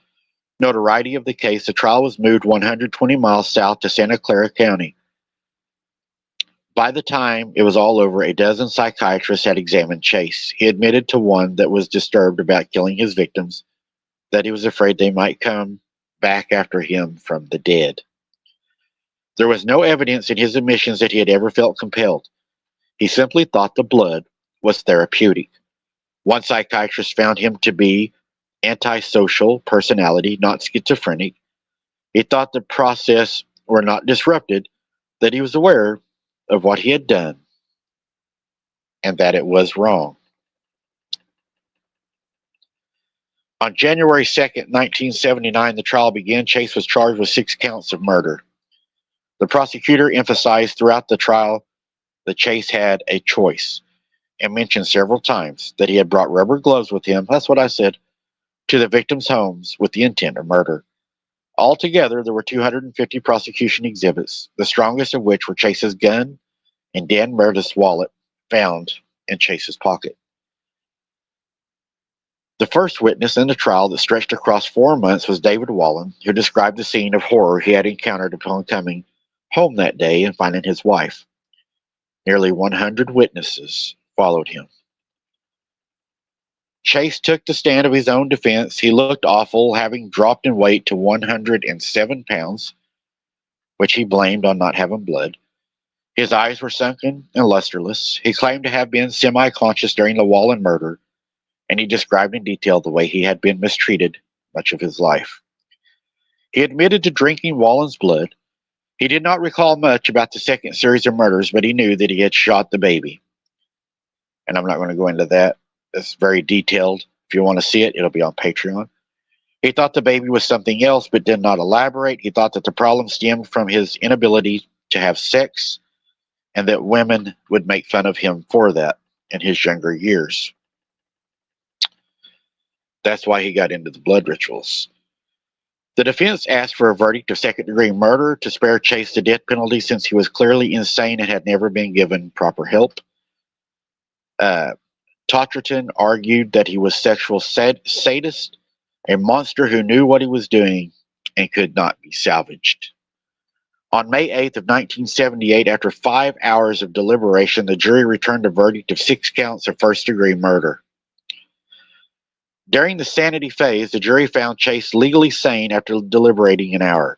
S2: notoriety of the case, the trial was moved 120 miles south to Santa Clara County. By the time it was all over, a dozen psychiatrists had examined Chase. He admitted to one that was disturbed about killing his victims, that he was afraid they might come back after him from the dead. There was no evidence in his admissions that he had ever felt compelled. He simply thought the blood was therapeutic. One psychiatrist found him to be antisocial personality, not schizophrenic. He thought the process were not disrupted, that he was aware of what he had done, and that it was wrong. On January 2nd, 1979, the trial began. Chase was charged with 6 counts of murder. The prosecutor emphasized throughout the trial that Chase had a choice and mentioned several times that he had brought rubber gloves with him, that's what I said, to the victims' homes with the intent of murder. Altogether, there were 250 prosecution exhibits, the strongest of which were Chase's gun and Dan Meredith's wallet found in Chase's pocket. The first witness in the trial that stretched across 4 months was David Wallen, who described the scene of horror he had encountered upon coming home that day and finding his wife. Nearly 100 witnesses followed him. Chase took the stand of his own defense. He looked awful, having dropped in weight to 107 pounds, which he blamed on not having blood. His eyes were sunken and lusterless. He claimed to have been semi-conscious during the Wallen murder, and he described in detail the way he had been mistreated much of his life. He admitted to drinking Wallen's blood. He did not recall much about the second series of murders, but he knew that he had shot the baby. And I'm not going to go into that. It's very detailed. If you want to see it, it'll be on Patreon. He thought the baby was something else, but did not elaborate. He thought that the problem stemmed from his inability to have sex, and that women would make fun of him for that in his younger years. That's why he got into the blood rituals. The defense asked for a verdict of second-degree murder to spare Chase the death penalty, since he was clearly insane and had never been given proper help. Totterton argued that he was sexual sadist, a monster who knew what he was doing and could not be salvaged. On May 8th of 1978, after 5 hours of deliberation, the jury returned a verdict of 6 counts of first-degree murder. During the sanity phase, the jury found Chase legally sane after deliberating an hour.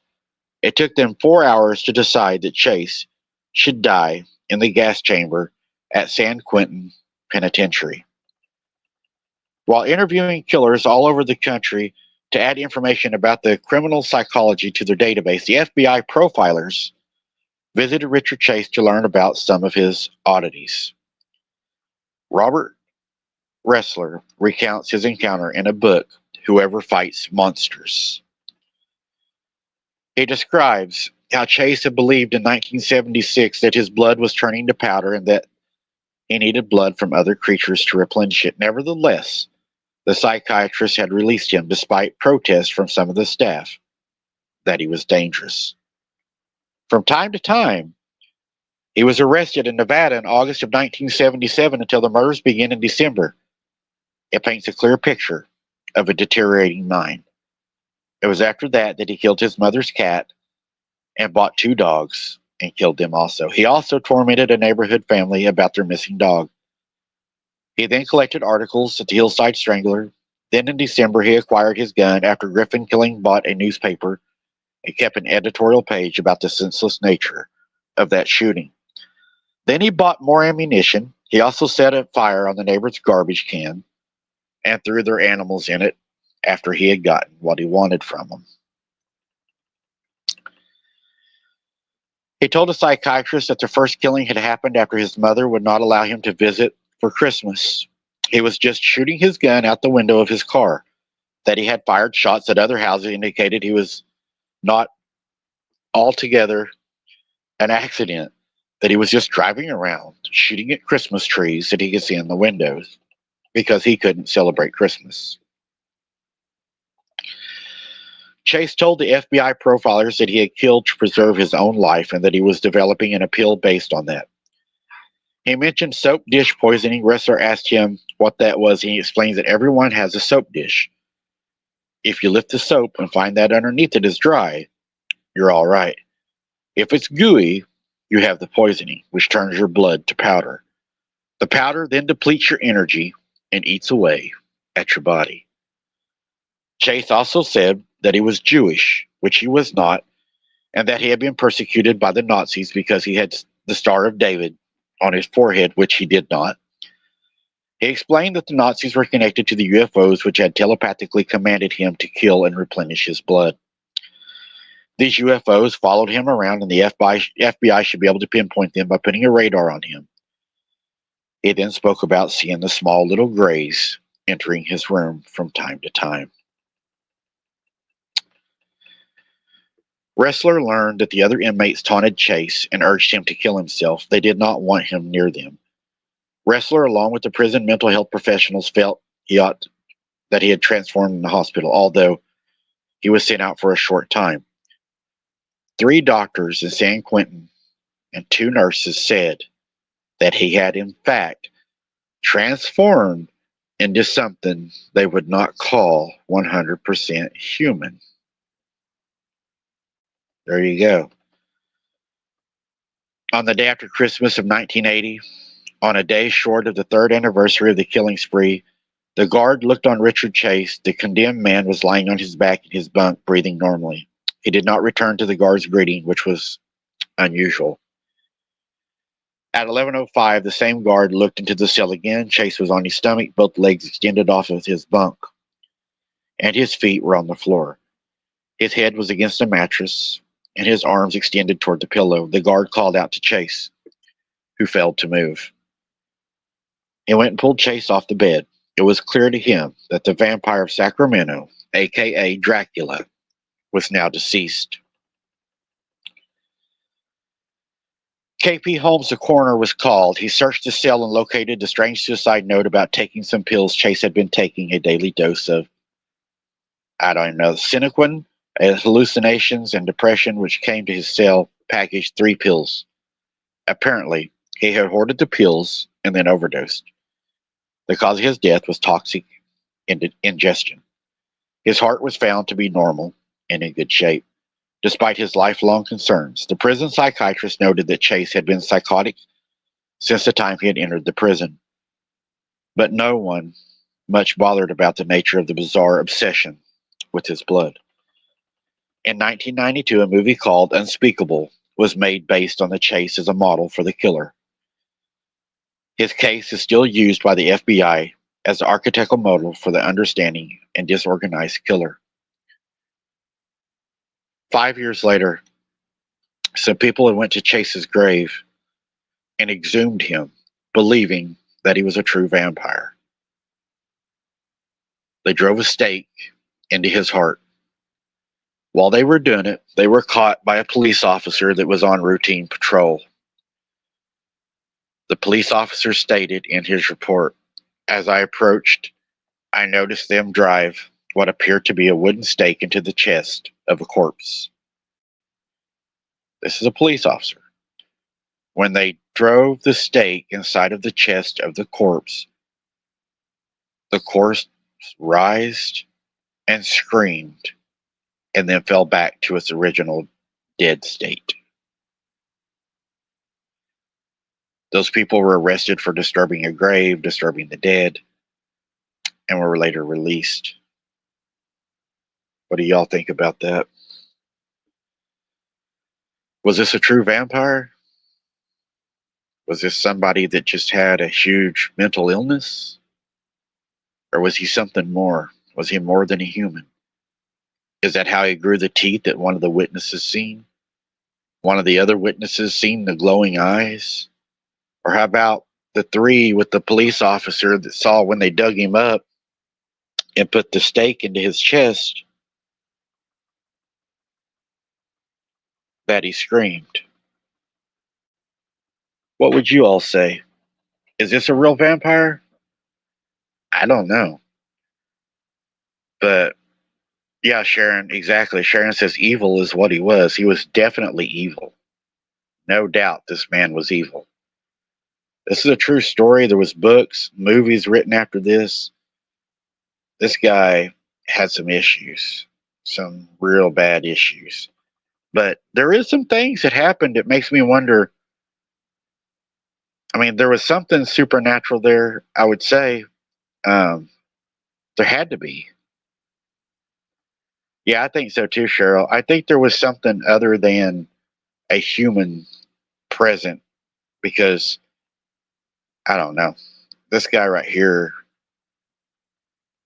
S2: It took them 4 hours to decide that Chase should die in the gas chamber at San Quentin Penitentiary. While interviewing killers all over the country to add information about the criminal psychology to their database, the FBI profilers visited Richard Chase to learn about some of his oddities. Robert Ressler recounts his encounter in a book, Whoever Fights Monsters. He describes how Chase had believed in 1976 that his blood was turning to powder and that he needed blood from other creatures to replenish it. Nevertheless, the psychiatrist had released him despite protests from some of the staff that he was dangerous. From time to time, he was arrested in Nevada in August of 1977 until the murders began in December. It paints a clear picture of a deteriorating mind. It was after that that he killed his mother's cat and bought 2 dogs and killed them also. He also tormented a neighborhood family about their missing dog. He then collected articles at the Hillside Strangler. Then in December, he acquired his gun after Griffin Killing bought a newspaper and kept an editorial page about the senseless nature of that shooting. Then he bought more ammunition. He also set a fire on the neighbor's garbage can and threw their animals in it after he had gotten what he wanted from them. He told a psychiatrist that the first killing had happened after his mother would not allow him to visit for Christmas. He was just shooting his gun out the window of his car. That he had fired shots at other houses indicated he was not altogether an accident, that he was just driving around shooting at Christmas trees that he could see in the windows because he couldn't celebrate Christmas. Chase told the FBI profilers that he had killed to preserve his own life and that he was developing an appeal based on that. He mentioned soap dish poisoning. Ressler asked him what that was, and he explains that everyone has a soap dish. If you lift the soap and find that underneath it is dry, you're all right. If it's gooey, you have the poisoning, which turns your blood to powder. The powder then depletes your energy and eats away at your body. Chase also said that he was Jewish, which he was not, and that he had been persecuted by the Nazis because he had the Star of David on his forehead, which he did not. He explained that the Nazis were connected to the UFOs, which had telepathically commanded him to kill and replenish his blood. These UFOs followed him around, and the FBI should be able to pinpoint them by putting a radar on him. He then spoke about seeing the small little grays entering his room from time to time. Ressler learned that the other inmates taunted Chase and urged him to kill himself. They did not want him near them. Ressler, along with the prison mental health professionals, felt that he had transformed in the hospital, although he was sent out for a short time. 3 doctors in San Quentin and 2 nurses said that he had, in fact, transformed into something they would not call 100% human. There you go. On the day after Christmas of 1980, on a day short of the 3rd anniversary of the killing spree, the guard looked on Richard Chase. The condemned man was lying on his back in his bunk, breathing normally. He did not return to the guard's greeting, which was unusual. At 11:05, the same guard looked into the cell again. Chase was on his stomach, both legs extended off of his bunk, and his feet were on the floor. His head was against a mattress, and his arms extended toward the pillow. The guard called out to Chase, who failed to move. He went and pulled Chase off the bed. It was clear to him that the vampire of Sacramento, aka Dracula, was now deceased. K.P. Holmes, the coroner, was called. He searched the cell and located the strange suicide note about taking some pills Chase had been taking, a daily dose of, Sinequin, hallucinations and depression, which came to his cell packaged 3 pills. Apparently, he had hoarded the pills and then overdosed. The cause of his death was toxic ingestion. His heart was found to be normal and in good shape, despite his lifelong concerns. The prison psychiatrist noted that Chase had been psychotic since the time he had entered the prison, but no one much bothered about the nature of the bizarre obsession with his blood. In 1992, a movie called Unspeakable was made based on the Chase as a model for the killer. His case is still used by the FBI as the archetypal model for the understanding and disorganized killer. 5 years later, some people had went to Chase's grave and exhumed him, believing that he was a true vampire. They drove a stake into his heart. While they were doing it, they were caught by a police officer that was on routine patrol. The police officer stated in his report, "As I approached, I noticed them drive what appeared to be a wooden stake into the chest of a corpse." This is a police officer. When they drove the stake inside of the chest of the corpse writhed and screamed and then fell back to its original dead state. Those people were arrested for disturbing a grave, disturbing the dead, and were later released. What do y'all think about that? Was this a true vampire? Was this somebody that just had a huge mental illness? Or was he something more? Was he more than a human? Is that how he grew the teeth that one of the witnesses seen? One of the other witnesses seen the glowing eyes? Or how about the 3 with the police officer that saw when they dug him up and put the stake into his chest that he screamed? What would you all say? Is this a real vampire? I don't know. But yeah, Sharon, exactly. Sharon says evil is what he was. He was definitely evil. No doubt this man was evil. This is a true story. There was books, movies written after this. This guy had some issues, some real bad issues. But there is some things that happened that makes me wonder. I mean, there was something supernatural there, I would say. There had to be. Yeah, I think so too, Cheryl. I think there was something other than a human present because I don't know. This guy right here,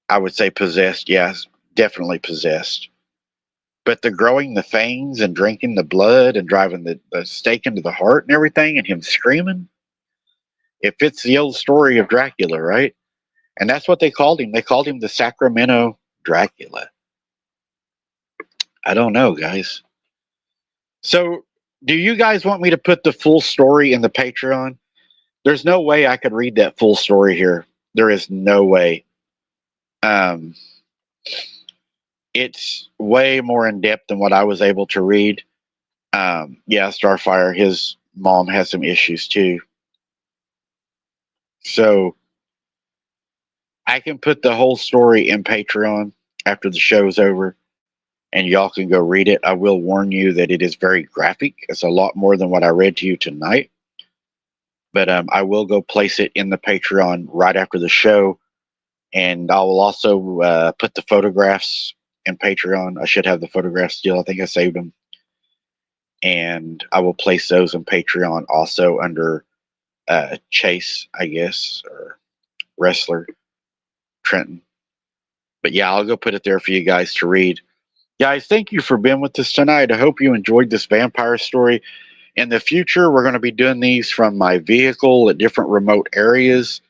S2: I would say possessed. Yes, definitely possessed. But the growing the fangs and drinking the blood and driving the stake into the heart and everything and him screaming, it fits the old story of Dracula, right? And that's what they called him. They called him the Sacramento Dracula. I don't know, guys. So, do you guys want me to put the full story in the Patreon? There's no way I could read that full story here. There is no way. Um, it's way more in depth than what I was able to read. Yeah, Starfire, his mom has some issues too. So I can put the whole story in Patreon after the show's over and y'all can go read it. I will warn you that it is very graphic. It's a lot more than what I read to you tonight. But I will go place it in the Patreon right after the show. And I will also put the photographs in Patreon. I should have the photographs still. I think I saved them. And I will place those in Patreon also under Chase, I guess, or Wrestler Trenton. But yeah, I'll go put it there for you guys to read. Guys, thank you for being with us tonight. I hope you enjoyed this vampire story. In the future, we're going to be doing these from my vehicle at different remote areas.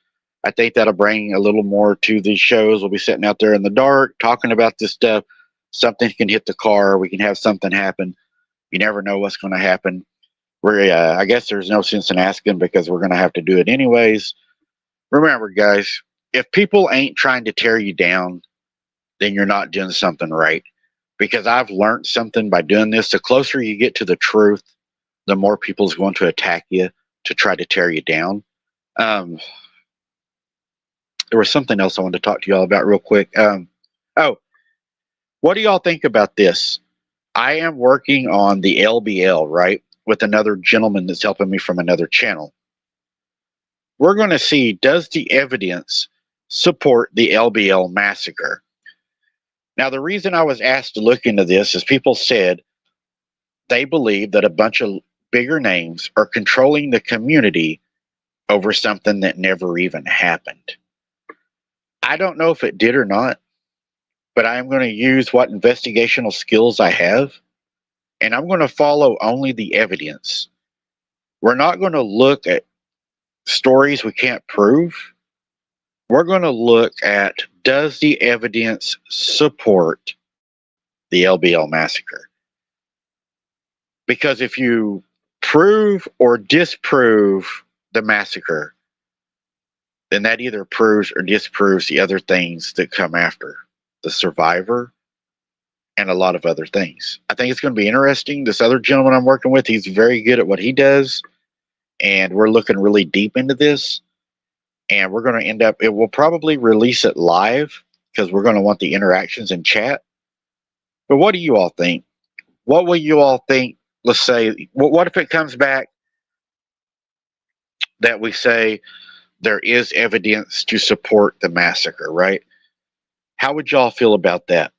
S2: I think that'll bring a little more to these shows. We'll be sitting out there in the dark talking about this stuff. Something can hit the car. We can have something happen. You never know what's going to happen. I guess there's no sense in asking because we're going to have to do it anyways. Remember, guys, if people ain't trying to tear you down, then you're not doing something right. Because I've learned something by doing this. The closer you get to the truth, the more people's going to attack you to try to tear you down. There was something else I wanted to talk to y'all about real quick. What do y'all think about this? I am working on the LBL, right, with another gentleman that's helping me from another channel. We're going to see, does the evidence support the LBL massacre? Now, the reason I was asked to look into this is people said they believe that a bunch of bigger names are controlling the community over something that never even happened. I don't know if it did or not, but I am going to use what investigational skills I have, and I'm going to follow only the evidence. We're not going to look at stories we can't prove. We're going to look at, does the evidence support the LBL massacre? Because if you prove or disprove the massacre, then that either proves or disproves the other things that come after the survivor and a lot of other things. I think it's going to be interesting. This other gentleman I'm working with, he's very good at what he does, and we're looking really deep into this. And we're going to end up, it will probably release it live because we're going to want the interactions in chat. But what do you all think? What will you all think? Let's say, what if it comes back that we say there is evidence to support the massacre, right? How would y'all feel about that?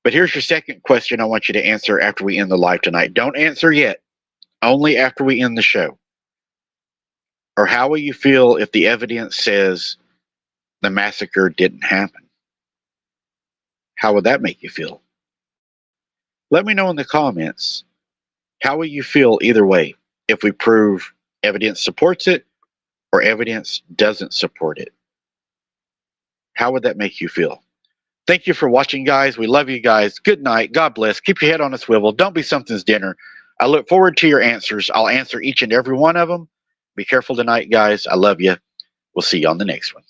S2: But here's your second question I want you to answer after we end the live tonight. Don't answer yet. Only after we end the show. Or how will you feel if the evidence says the massacre didn't happen? How would that make you feel? Let me know in the comments. How will you feel either way if we prove evidence supports it or evidence doesn't support it? How would that make you feel? Thank you for watching, guys. We love you guys. Good night. God bless. Keep your head on a swivel. Don't be something's dinner. I look forward to your answers. I'll answer each and every one of them. Be careful tonight, guys. I love you. We'll see you on the next one.